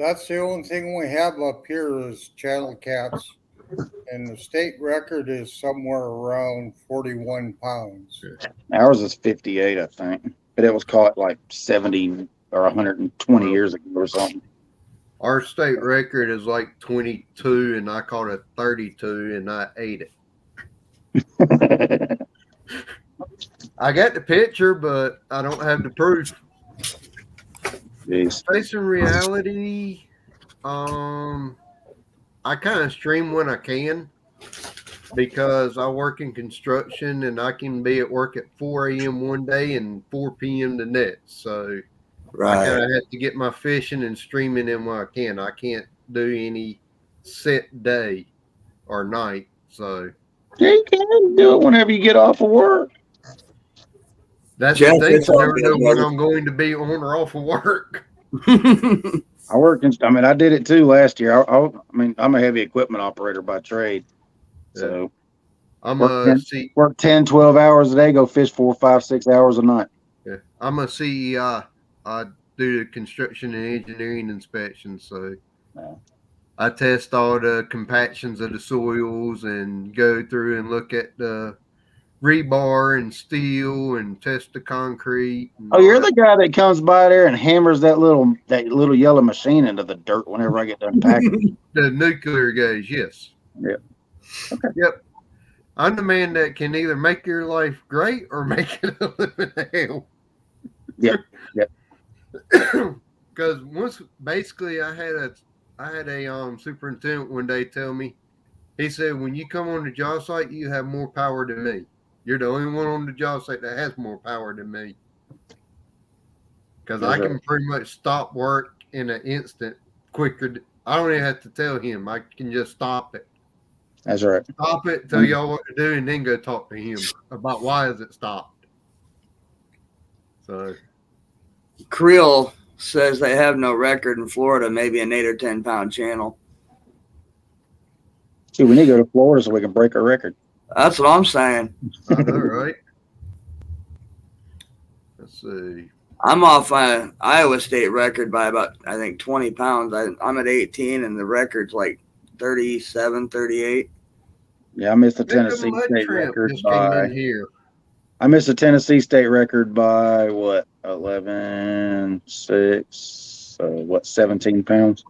That's the only thing we have up here is channel cats. And the state record is somewhere around 41 pounds. Ours is 58, I think, but it was caught like 70 or 120 years ago or something. Our state record is like 22, and I caught a 32, and I ate it. I got the picture, but I don't have the proof. Jeez. Facing reality, I kind of stream when I can because I work in construction and I can be at work at 4 a.m. one day and 4 p.m. the next. So I kind of have to get my fishing and streaming in when I can. I can't do any set day or night. So Yeah, you can do it whenever you get off of work. that's Jeff, the thing. it's I all never good, know when brother. I'm going to be on or off of work. I work in, I mean, I did it too last year. I mean, I'm a heavy equipment operator by trade. So I'm work 10, 12 hours a day, go fish 4, 5, 6 hours a night. Yeah, I'm a CEI. I do the construction and engineering inspections. So Yeah. I test all the compactions of the soils and go through and look at the rebar and steel and test the concrete. Oh, you're the guy that comes by there and hammers that little yellow machine into the dirt whenever I get done packing. The nuclear gauge, yes. Yeah. Okay. Yep. I'm the man that can either make your life great or make it a living hell. Yep. Yep. Because once basically I had a superintendent one day tell me, he said, when you come on the job site, you have more power than me. You're the only one on the job site that has more power than me. Because I can pretty much stop work in an instant quicker. I don't even have to tell him. I can just stop it. That's right. Stop it, tell y'all what to do, and then go talk to him about why is it stopped. So Creel says they have no record in Florida, maybe an 8 or 10 pound channel. See, we need to go to Florida so we can break our record. That's what I'm saying. I know, right? Let's see. I'm off Iowa State record by about, I think, 20 pounds. I'm at 18, and the record's like 37, 38. Yeah, I missed the Tennessee State record by. Here. I missed the Tennessee State record by what? 11, 6, what? 17 pounds.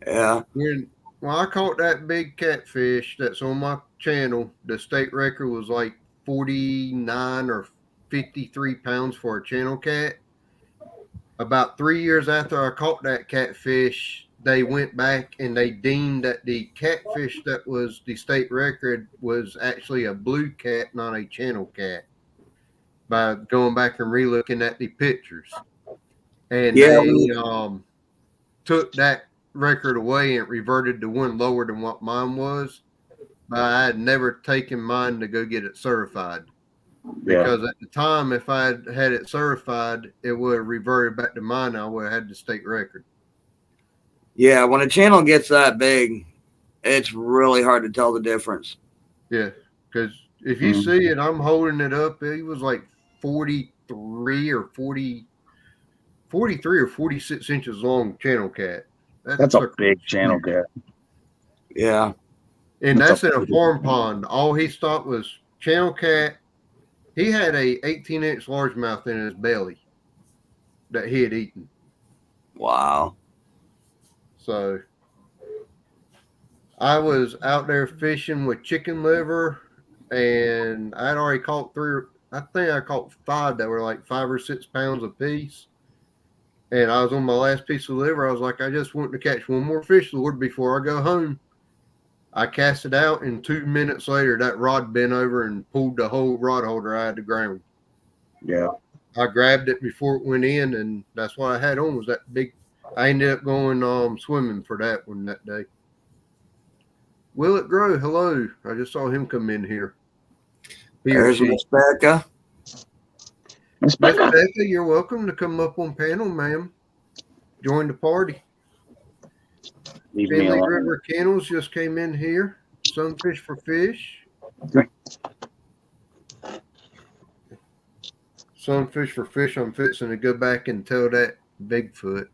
Yeah. When I caught that big catfish that's on my channel, the state record was like 49 or 53 pounds for a channel cat. About 3 years after I caught that catfish, they went back and they deemed that the catfish that was the state record was actually a blue cat, not a channel cat, by going back and re-looking at the pictures. And they took that record away and reverted to one lower than what mine was. But I had never taken mine to go get it certified. Because at the time, if I had it certified, it would have reverted back to mine. I would have had the state record. Yeah, when a channel gets that big, it's really hard to tell the difference. Yeah, because if you see it, I'm holding it up. He was like 43 or 46 inches long channel cat. That's a big channel cat. Yeah. And that's in a farm pond. All he stopped was channel cat. He had a 18-inch largemouth in his belly that he had eaten. Wow. So I was out there fishing with chicken liver, and I'd already caught I think I caught 5 that were like 5 or 6 pounds a piece. And I was on my last piece of liver. I was like, I just want to catch one more fish, Lord, before I go home. I cast it out, and 2 minutes later, that rod bent over and pulled the whole rod holder out of the ground. Yeah. I grabbed it before it went in, and that's what I had on was that big. I ended up going swimming for that one that day. Will It Grow? Hello. I just saw him come in here. There's Miss Becca. Miss Becca, you're welcome to come up on panel, ma'am. Join the party. Finley River Kennels just came in here. Sunfish for Fish. Sunfish for Fish. I'm fixing to go back and tell that Bigfoot.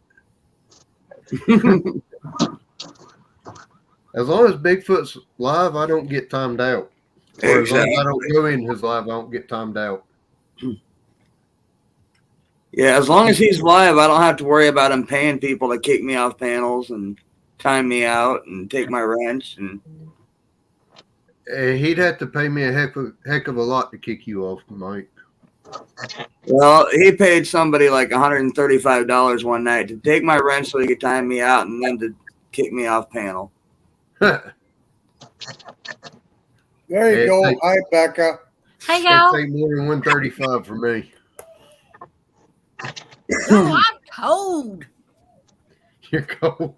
As long as Bigfoot's live, I don't get timed out. Or as long as I don't go in his live, I don't get timed out. Yeah, as long as he's live, I don't have to worry about him paying people to kick me off panels and time me out and take my wrench. And He'd have to pay me a heck of a lot to kick you off, Mike. well, he paid somebody like $135 one night to take my wrench so he could time me out and then to kick me off panel. There you go. Hi, Becca. Hey, It'd y'all. take more than 135 for me. Oh, I'm cold. You're cold.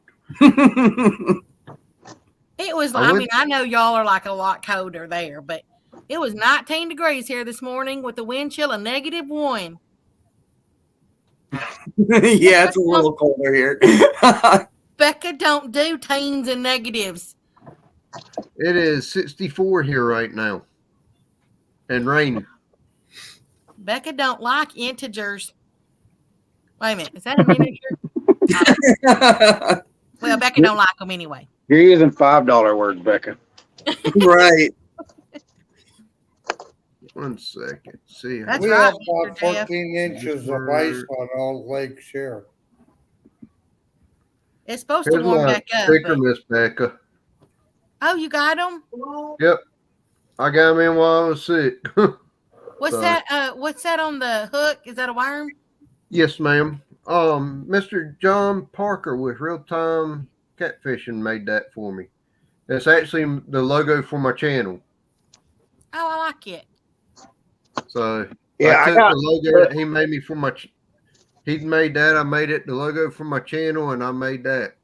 It was, I mean, I know y'all are like a lot colder there, but it was 19 degrees here this morning with the wind chill of -1. Yeah, it's a little colder here. Becca don't do teens and negatives. It is 64 here right now. And raining. Becca don't like integers. Wait a minute. Is that an integer? Well, Becca don't like them anyway. You're using $5 words, Becca. Right. 1 second. See. That's We right, have Mr. about Jeff. 14 inches of ice on all Lake Share. It's supposed to Here's warm my back up. sticker, but- Miss Becca. Oh, you got them? Yep. I got them in while I was sick. What's So- that? What's that on the hook? Is that a worm? Yes, ma'am. Mr. John Parker with Real Time Catfishing made that for me. It's actually the logo for my channel. Oh, I like it. So Yeah, I I took got the logo that he made me for my. He made that. I made it the logo for my channel, and I made that.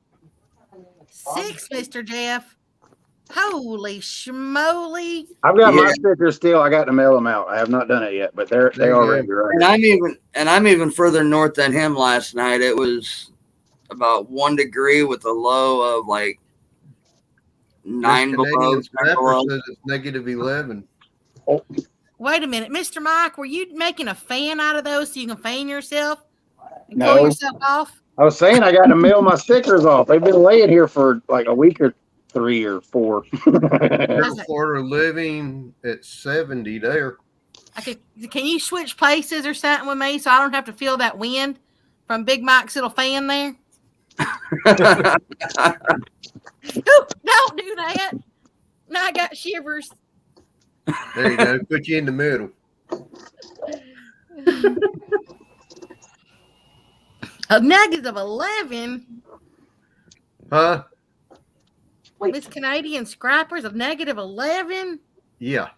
6, Mr. Jeff. Holy schmoly. I've got my Yeah. stickers still. I got to mail them out. I have not done it yet, but they There you already go. right. And I'm even further north than him last night. It was about 1 degree with a low of like 9 This below. Canadian 10 scrapper below. says it's -11. Wait a minute. Mr. Mike, were you making a fan out of those so you can fan yourself and No. cool yourself off? I was saying I got to mail my stickers off. They've been laying here for like a week or 3 or 4. Florida living at 70 there. Can you switch places or something with me so I don't have to feel that wind from Big Mike's little fan there? Ooh, don't do that. Now I got shivers. There you go. Put you in the middle. A -11. Huh? Miss Canadian Scrappers of -11. Yeah.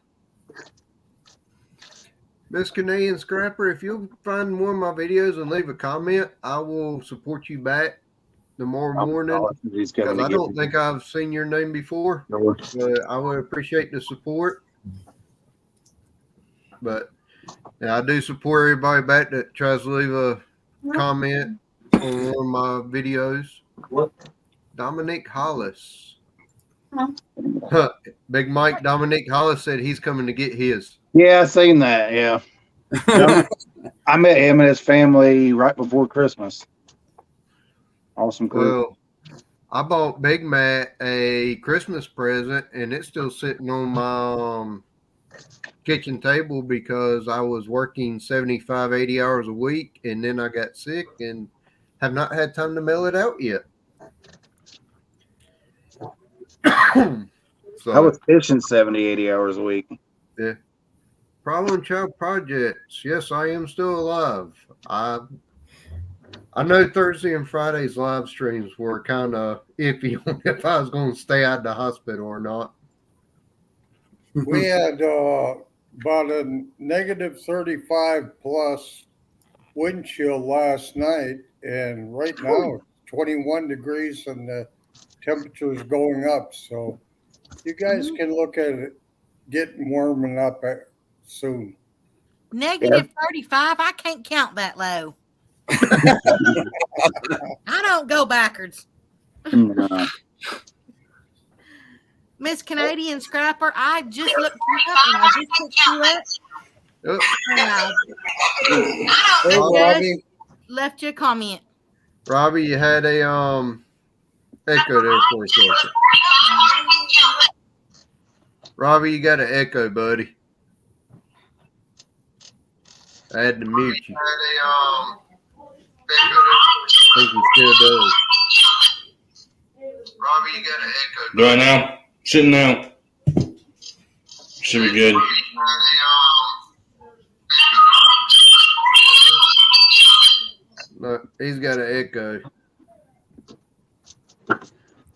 Miss Canadian Scrapper, if you'll find more of my videos and leave a comment, I will support you back tomorrow morning. Because I don't think I've seen your name before. But I would appreciate the support. But I do support everybody back that tries to leave a comment on one of my videos. What? Dominic Hollis. Big Mike Dominic Hollis said he's coming to get his. Yeah, I seen that. Yeah. I met him and his family right before Christmas. Awesome crew. Well, I bought Big Matt a Christmas present, and it's still sitting on my kitchen table because I was working 75, 80 hours a week, and then I got sick and have not had time to mail it out yet. So, I was fishing 70, 80 hours a week. yeah. Problem Child Projects. Yes, I am still alive. I know Thursday and Friday's live streams were kind of iffy on if I was going to stay out of the hospital or not. We had about a -35 plus wind chill last night, and right now it's 21 degrees and the temperature is going up. So you guys can look at it getting warming up soon. -35. I can't count that low. I don't go backwards. Miss Canadian Scrapper, I just looked you up and I just picked you up. Oh, And Hey, I Robbie. left you a comment. Robbie, you had a echo there for a second. Robbie, you got an echo, buddy. I had to mute you. I think he still does. Robbie, you got an echo. Do I now? Shouldn't now. Should be good. No, he's got an echo.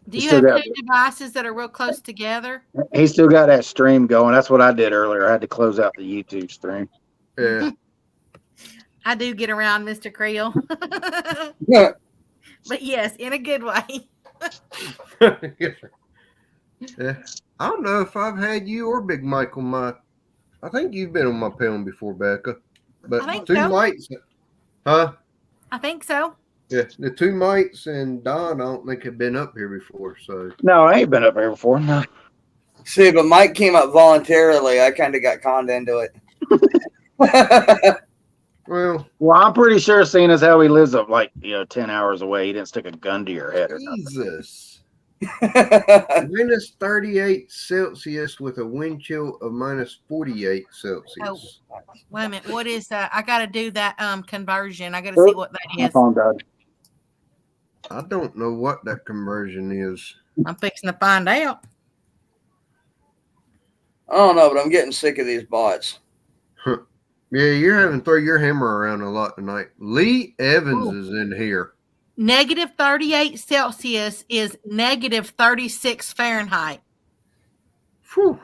Do you have two devices that are real close together? He still got that stream going. That's what I did earlier. I had to close out the YouTube stream. Yeah. I do get around Mr. Creel. Yeah. But yes, in a good way. Yeah. I don't know if I've had you or Big Mike on my. I think you've been on my film before, Becca. But I think two so. mites. Huh? I think so. Yeah. The two mites and Don, I don't think have been up here before. So. No, I ain't been up here before. No. See, but Mike came up voluntarily. I kind of got conned into it. Well, I'm pretty sure, seeing as how he lives up 10 hours away, he didn't stick a gun to your head or nothing. Jesus. Minus 38 Celsius with a wind chill of minus 48 Celsius. Oh, wait a minute. What is that? I got to do that conversion. I got to see what that My is. phone died. I don't know what that conversion is. I'm fixing to find out. I don't know, but I'm getting sick of these bots. Yeah, you're having to throw your hammer around a lot tonight. Lee Evans is in here. Negative 38 Celsius is negative 36 Fahrenheit. Whew.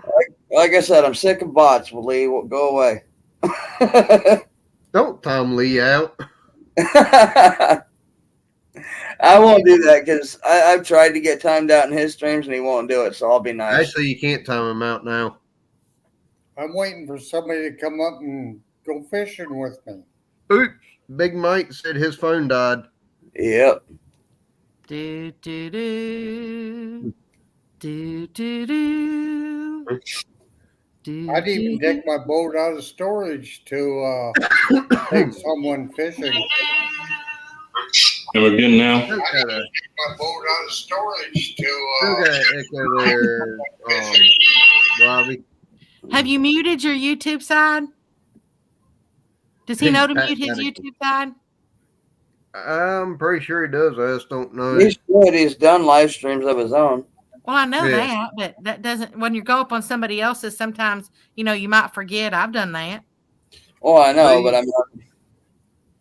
Like I said, I'm sick of bots. Well, Lee, go away. Don't time Lee out. I won't do that because I've tried to get timed out in his streams and he won't do it. So I'll be nice. Actually, you can't time him out now. I'm waiting for somebody to come up and go fishing with me. Oops. Big Mike said his phone died. Yep. Do, do, do. Do, do, do. Do, I'd even do. take my boat out of storage to take someone fishing. Am we good now? Still got a, My boat out of storage still got an echo there, Robbie. Have you muted your YouTube side? Does he know to mute his Gotta- YouTube side? I'm pretty sure he does. I just don't know. He's good. He's done live streams of his own. Well, I know Yeah. that, but that doesn't. When you go up on somebody else's, sometimes you might forget. I've done that. Oh, I know, Lee- but I'm not.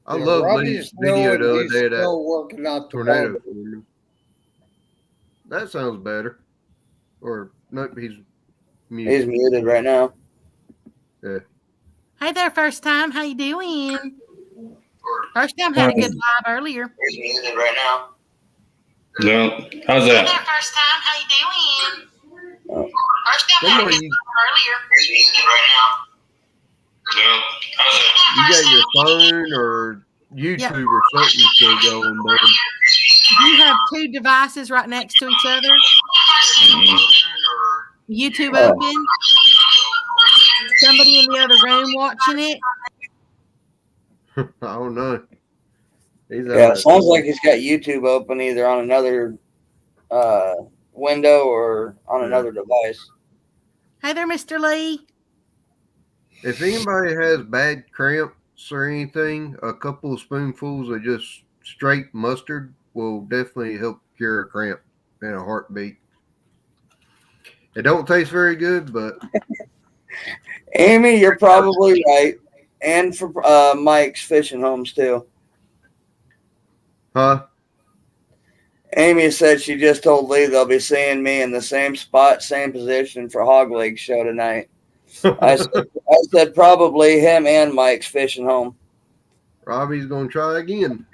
I love Lee's video the other day. That Still working out the tornado. boat. That sounds better. Or nope, he's He's muted. muted right now. Yeah. Hey there, first time. How you doing? First time had a good live earlier. He's muted right now. No. How's Hey there, that? first time. How you doing? First time Come had a on, good you, live earlier. He's muted right now. No. How's that? you got your phone or YouTube or something still going, bud. Do you have two devices right next to each other? YouTube open? Somebody in the other room watching it? I don't know. He's Yeah, it sounds like he's got YouTube open either on another window or on another device. Hey there, Mr. Lee. If anybody has bad cramps or anything, a couple of spoonfuls of just straight mustard will definitely help cure a cramp in a heartbeat. It don't taste very good, but Amy, you're probably right. And for Mike's fishing homes too. huh? Amy said she just told Lee they'll be seeing me in the same spot, same position for Hog Leg show tonight. I said probably him and Mike's fishing home. Robbie's gonna try again.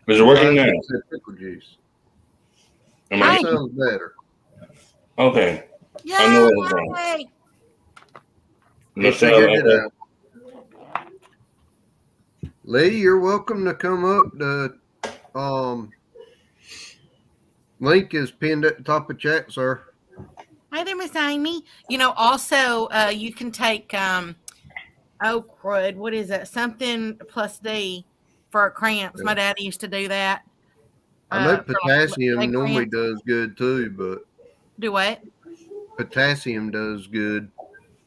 Is it working now? Said pickle juice. Am That I? sounds better. Okay. I know what it's wrong. Yay! We Let's figured try it that. out. Lee, you're welcome to come up. The link is pinned at the top of chat, sir. Hey there, Miss Amy. Also, you can take, oh, crud, what is that? Something plus D for cramps. My dad used to do that. I know For, like, potassium leg normally cramps. does good too, but Do what? potassium does good.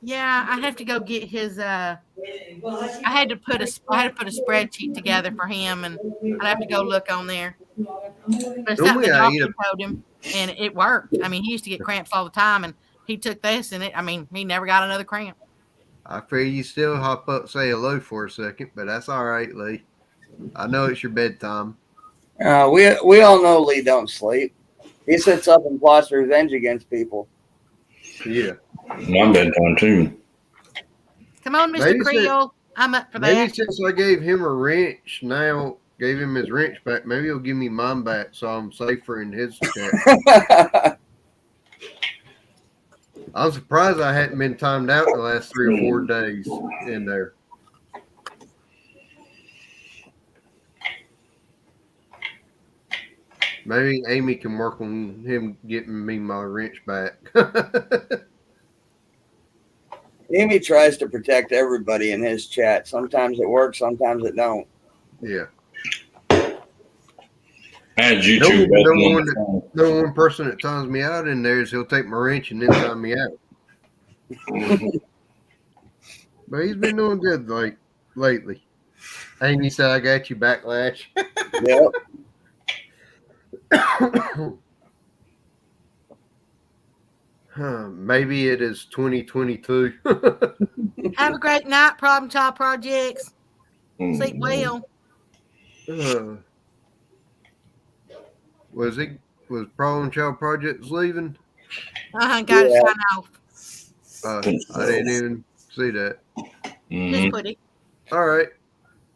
Yeah, I have to go get his. I had to put a spreadsheet together for him, and I'd have to go look on there. But it's something Normally the I eat doctor told him, and it worked. I mean, he used to get cramps all the time, and he took this, and he never got another cramp. I fear you still hop up, say hello for a second, but that's all right, Lee. I know it's your bedtime. We all know Lee don't sleep. He sits up and plots revenge against people. Yeah. My bedtime too. Come on, Mr. Creole. I'm up for that. Maybe since I gave him a wrench, now gave him his wrench back, maybe he'll give me mine back so I'm safer in his chat. I'm surprised I hadn't been timed out the last 3 or 4 days in there. Maybe Amy can work on him getting me my wrench back. Amy tries to protect everybody in his chat. Sometimes it works, sometimes it don't. Yeah. As YouTube, no one person that times me out in there is he'll take my wrench and then time me out. But he's been doing good lately. Amy said, I got you, Backlash. Yep. Maybe it is 2022. Have a great night, Problem Child Projects. Sleep well. Was Problem Child Projects leaving? Got to sign off. I didn't even see that. Just put it. All right.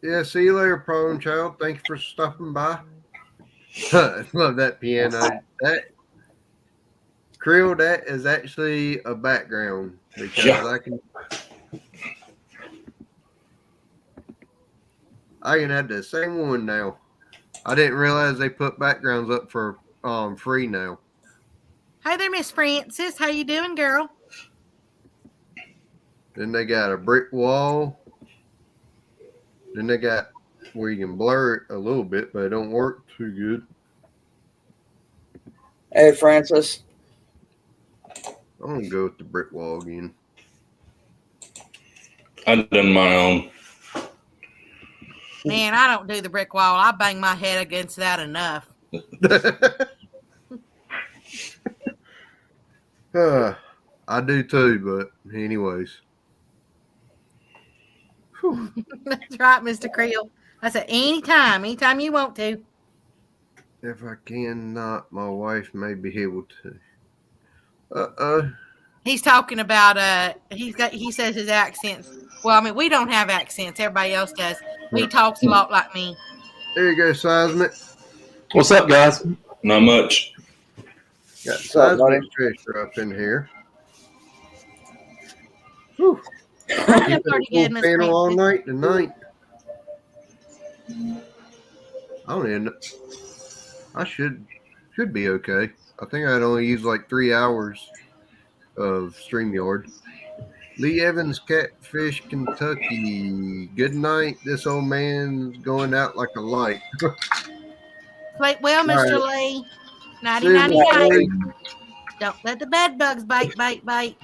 Yeah, see you later, Problem Child. Thank you for stopping by. Love that piano. That Creel, that is actually a background because I can have the same one now. I didn't realize they put backgrounds up for free now. Hey there, Miss Francis. How you doing, girl? Then they got a brick wall. Then they got where you can blur it a little bit, but it don't work too good. Hey, Francis. I'm going to go with the brick wall again. I've done my own. Man, I don't do the brick wall. I bang my head against that enough. I do too, but anyways. That's right, Mr. Creel. I said anytime you want to. If I cannot, my wife may be able to. He's talking about he says his accents. Well, I mean, we don't have accents. Everybody else does. He talks a lot like me. There you go, Seismic. What's up, guys? Not much. Got Seismic Treasure up in here. Whew. That's pretty good, Miss panel all Francis. night tonight. I don't end up. I should be okay. I think I'd only use like 3 hours of StreamYard. Lee Evans, Catfish, Kentucky. Good night. This old man's going out like a light. Sleep well, Mr. All right. Lee. Nighty, See you, nighty, Mr. night. Lee. Don't let the bed bugs bite. I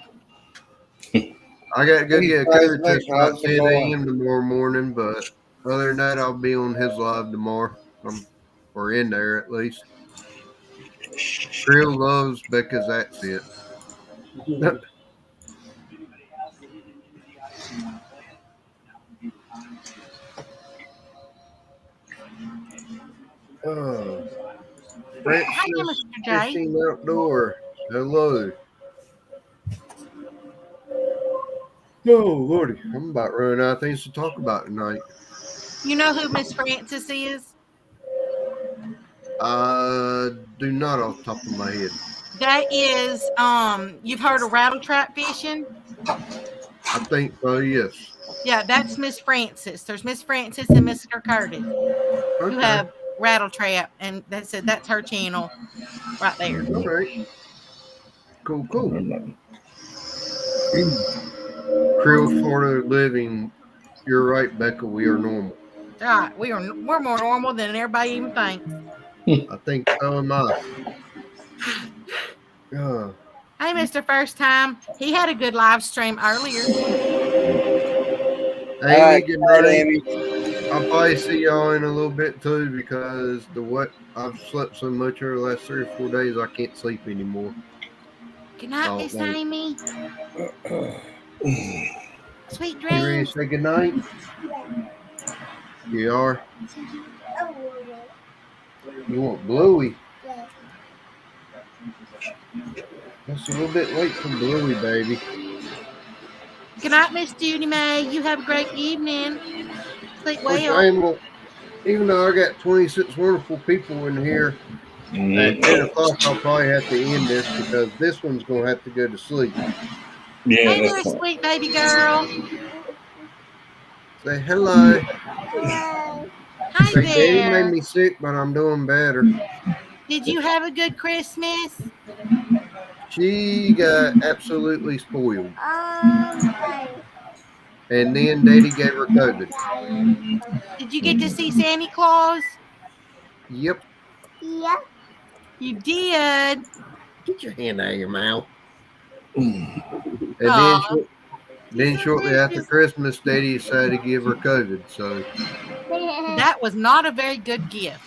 got to go get a Hey, COVID guys, test about how's it 10 going? a.m. tomorrow morning, but other than that, I'll be on his live tomorrow. Or in there at least. Trill loves Becca's accent. Francis Hi, Mr. J. Fishing Outdoor. Hello. Oh, Lordy. I'm about running out of things to talk about tonight. You know who Miss Francis is? I do not off the top of my head. That is, you've heard of rattle trap fishing? I think so, yes. Yeah, that's Miss Francis. There's Miss Francis and Mr. Curtis who have rattle trap, and that's her channel right there. All right. Cool. Creel Florida living. You're right, Becca. We are normal. God, we're more normal than everybody even thinks. I think so am I. Hey, Mr. First Time. He had a good live stream earlier. Amy, good night. Amy. I'll probably see y'all in a little bit too because I've slept so much over the last 3 or 4 days I can't sleep anymore. Good night, Oh, Miss thanks. Amy. Sweet You ready to dreams. say goodnight? You are? You want Bluey? That's a little bit late for Bluey, baby. Good night, Miss Judy May. You have a great evening. Sleep Which well. even though I got 26 wonderful people in here, at 10 o'clock I'll probably have to end this because this one's going to have to go to sleep. Yeah, Hey that's there, fine. sweet baby girl. Say hello. Hi Say, Daddy made there. me sick, but I'm doing better. Did you have a good Christmas? She got absolutely spoiled. And then Daddy gave her COVID. Did you get to see Santa Claus? Yep. You did. Get your hand out of your mouth. Mm. And Aw. then shortly after Christmas, Daddy decided to give her COVID. So That was not a very good gift.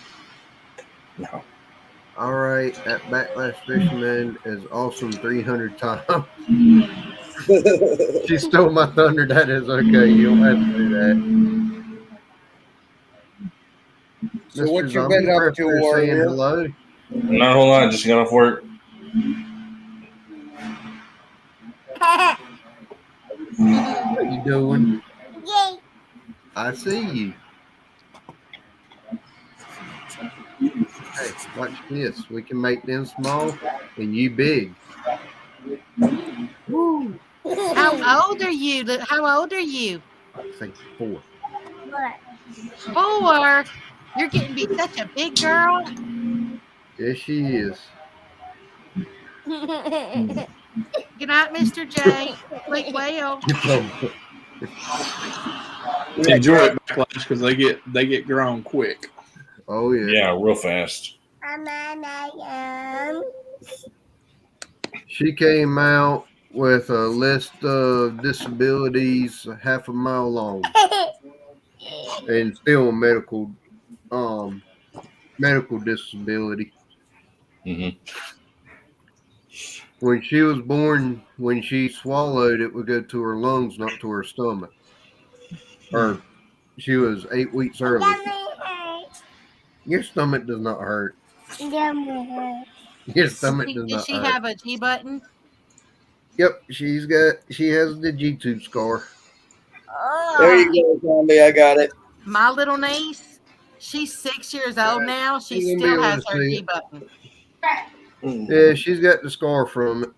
No. all right, that Backlash Fisherman is awesome 300 times. She stole my thunder. That is okay. You don't have to do that. So Mr. what you Zombie been up to, Prepper saying Warrior? hello. Not a whole lot. Just got off work. What you doing? I see you. Hey, watch this. We can make them small and you big. Woo. How old are you? How old are you? Say 4. 4. You're getting to be such a big girl. Yes, she is. Good night, Mr. J. Sleep well. Enjoy it, Backlash, because they get grown quick. Oh yeah. Yeah, real fast. She came out with a list of disabilities half a mile long and still medical disability. Mm-hmm. When she was born, when she swallowed, it would go to her lungs, not to her stomach. Or she was 8 weeks early. Your stomach does not hurt. Your stomach does Does not she hurt. have a G button? Yep, she has the G-tube scar. There you go, Zombie. I got it. My little niece, she's 6 years old now. She You won't be still able has to her see G it. button. Yeah, she's got the scar from it.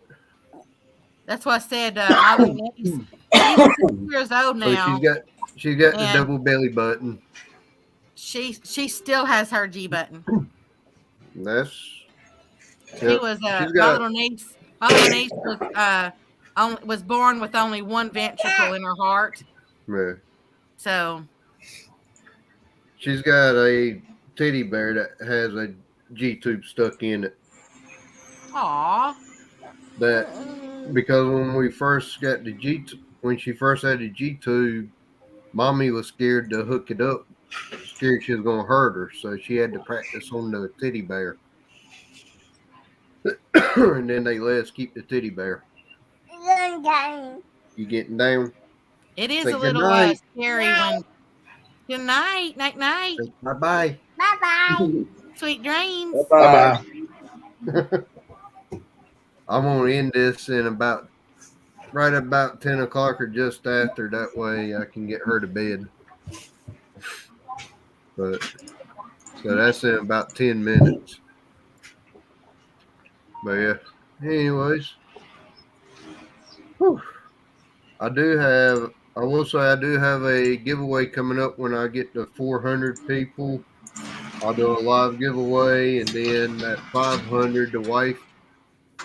That's why I said my little niece. She's 6 years old So now. she's got the and double belly button. she still has her G button. That's She was my little niece. My little niece was born with only one ventricle in her heart. Yeah. So She's got a teddy bear that has a G-tube stuck in it. aw. That because when she first had the G-tube, Mommy was scared to hook it up, scared she was gonna hurt her, so she had to practice on the teddy bear. And then they let us keep the teddy bear. You getting down? It is Say a good little night. scary when. Good night, night. Bye bye. Sweet dreams. Bye-bye. I'm gonna end this in right about 10 o'clock or just after. That way I can get her to bed. But so that's in about 10 minutes. But yeah. Anyways. Whew. I will say I do have a giveaway coming up when I get to 400 people. I'll do a live giveaway, and then at 500, the wife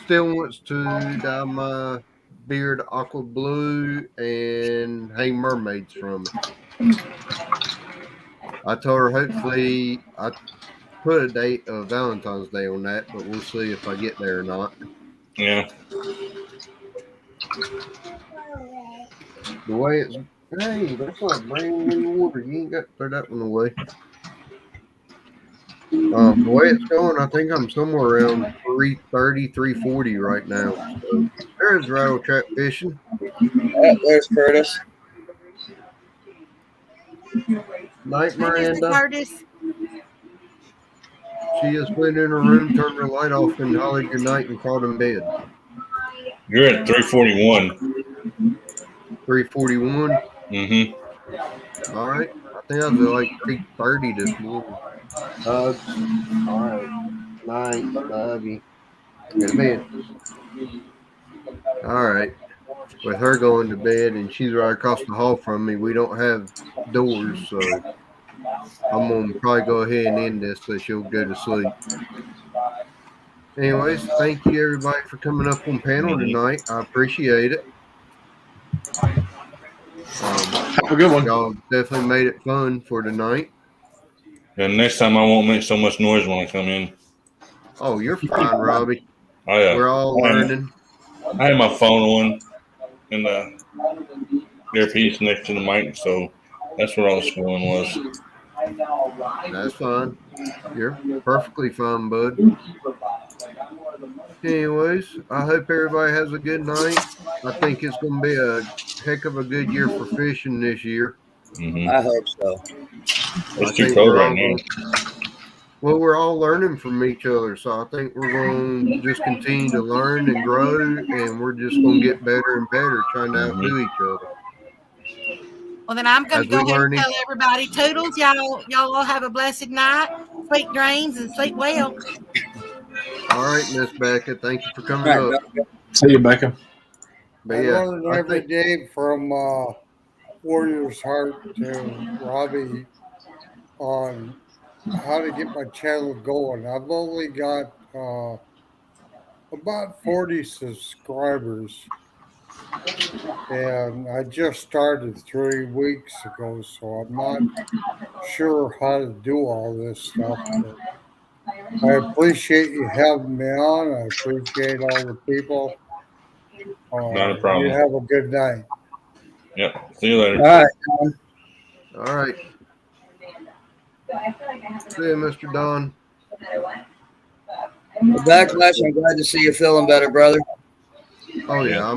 still wants to dye my beard aqua blue and hang mermaids from it. I told her hopefully I put a date of Valentine's Day on that, but we'll see if I get there or not. Yeah. The way it's hey, that's not brand new water. You ain't got to throw that one away. The way it's going, I think I'm somewhere around 330, 340 right now. So there's rattle trap fishing. There's Curtis. Night, Hi, Mr. Miranda. Curtis. She just went in her room, turned her light off, and hollered good night and crawled in bed. You're at 341. 341. Mm-hmm. All right. I think I was at like 330 this morning. Hugs. All right. Night. Love you. Go to bed. All right. With her going to bed and she's right across the hall from me, we don't have doors, so I'm going to probably go ahead and end this so she'll go to sleep. Anyways, thank you everybody for coming up on panel tonight. I appreciate it. Have a good one. Y'all definitely made it fun for tonight. And next time I won't make so much noise when I come in. Oh, you're fine, Robbie. Oh, yeah. We're all learning. I had my phone on and the earpiece next to the mic, so that's where all the squirreling was. That's fine. You're perfectly fine, bud. Anyways, I hope everybody has a good night. I think it's going to be a heck of a good year for fishing this year. Mm-hmm. I hope so. It's too cold right now. Well, we're all learning from each other, so I think we're going to just continue to learn and grow, and we're just going to get better and better trying to outdo each other. Well, then I'm going As to go we ahead and learn tell everybody toodles. Y'all all have a blessed night, sweet dreams, and sleep well. All right, Miss Becca, thank you for coming up. See you, Becca. But I yeah, learned every day from Warrior's Heart to Robbie on how to get my channel going. I've only got about 40 subscribers, and I just started 3 weeks ago, so I'm not sure how to do all this stuff. But I appreciate you having me on. I appreciate all the people. Not a problem. You have a good night. Yep. See you later. All right. all right. See you, Mr. Don. The backlash, I'm glad to see you feeling better, brother. Oh, yeah.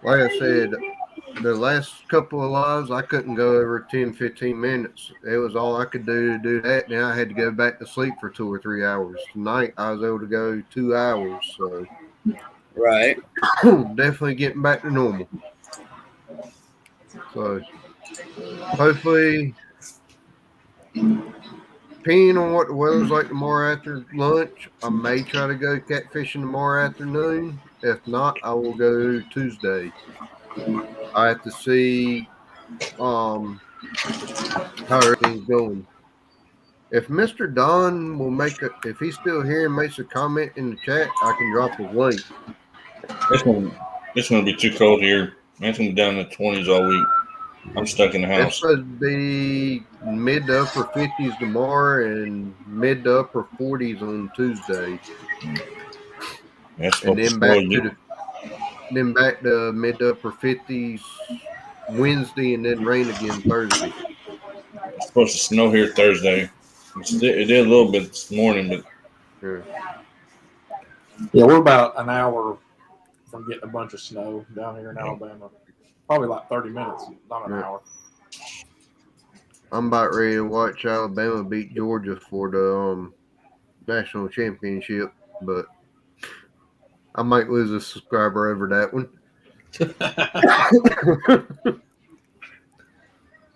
Like I said, the last couple of lives, I couldn't go over 10, 15 minutes. It was all I could do to do that. Then I had to go back to sleep for 2 or 3 hours. Tonight, I was able to go 2 hours. So, right. Definitely getting back to normal. So, hopefully, depending on what the weather's like tomorrow after lunch, I may try to go catfishing tomorrow afternoon. If not, I will go Tuesday. I have to see how everything's going. If Mr. Don will if he's still here and makes a comment in the chat, I can drop his link. It's gonna be too cold here. It's gonna be down in the 20s all week. I'm stuck in the house. It's supposed to be mid to upper 50s tomorrow and mid to upper 40s on Tuesday. And then back to mid to upper 50s Wednesday and then rain again Thursday. It's supposed to snow here Thursday. It did a little bit this morning, but Yeah, we're about an hour from getting a bunch of snow down here in Alabama. Probably like 30 minutes, not an hour. I'm about ready to watch Alabama beat Georgia for the national championship, but I might lose a subscriber over that one.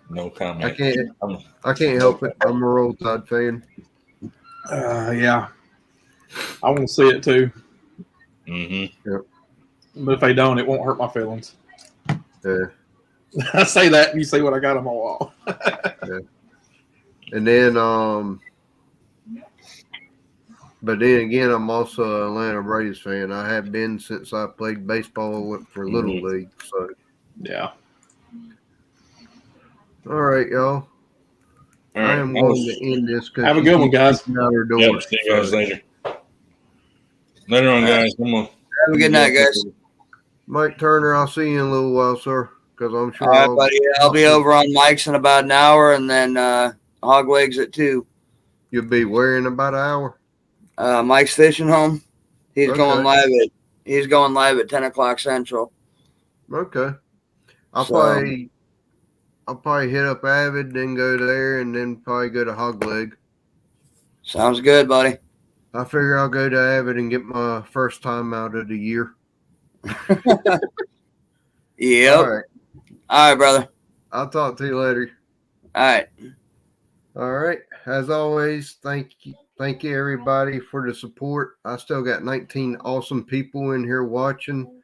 No comment. I can't help it. I'm a Roll Tide fan. Yeah, I want to see it too. Mm-hmm. Yep. But if they don't, it won't hurt my feelings. Yeah. I say that, and you see what I got on my wall. Yeah. And then, but then again, I'm also an Atlanta Braves fan. I have been since I played baseball for Little League. So yeah. All right, y'all. All I right. am going to end this because Have a good one, guys. Out her door. Yep. See you guys later. Later on, guys. Come on. Have a good night, guys. Mike Turner, I'll see you in a little while, sir. Because I'm sure All right, buddy. I'll be over on Mike's in about an hour, and then Hoglegs at 2. You'll be where in about an hour? Mike's Fishing Home. He's Okay. going live at 10 o'clock Central. Okay. I'll So- probably hit up Avid, then go there, and then probably go to Hogleg. Sounds good, buddy. I figure I'll go to Avid and get my first time out of the year. Yep. All right. All right, brother. I'll talk to you later. All right. All right. As always, thank you everybody for the support. I still got 19 awesome people in here watching.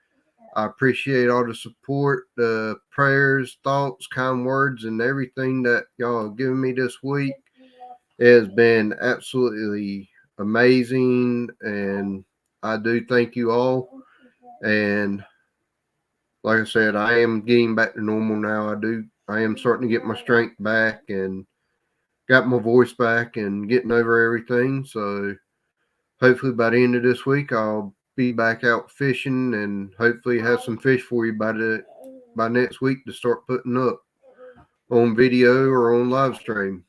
I appreciate all the support, the prayers, thoughts, kind words, and everything that y'all have given me this week. It has been absolutely amazing, and I do thank you all. And like I said, I am getting back to normal now. I am starting to get my strength back and got my voice back and getting over everything. So hopefully by the end of this week, I'll be back out fishing and hopefully have some fish for you by next week to start putting up on video or on live stream.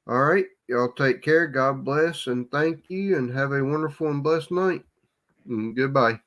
All right. Y'all take care. God bless and thank you and have a wonderful and blessed night. And goodbye.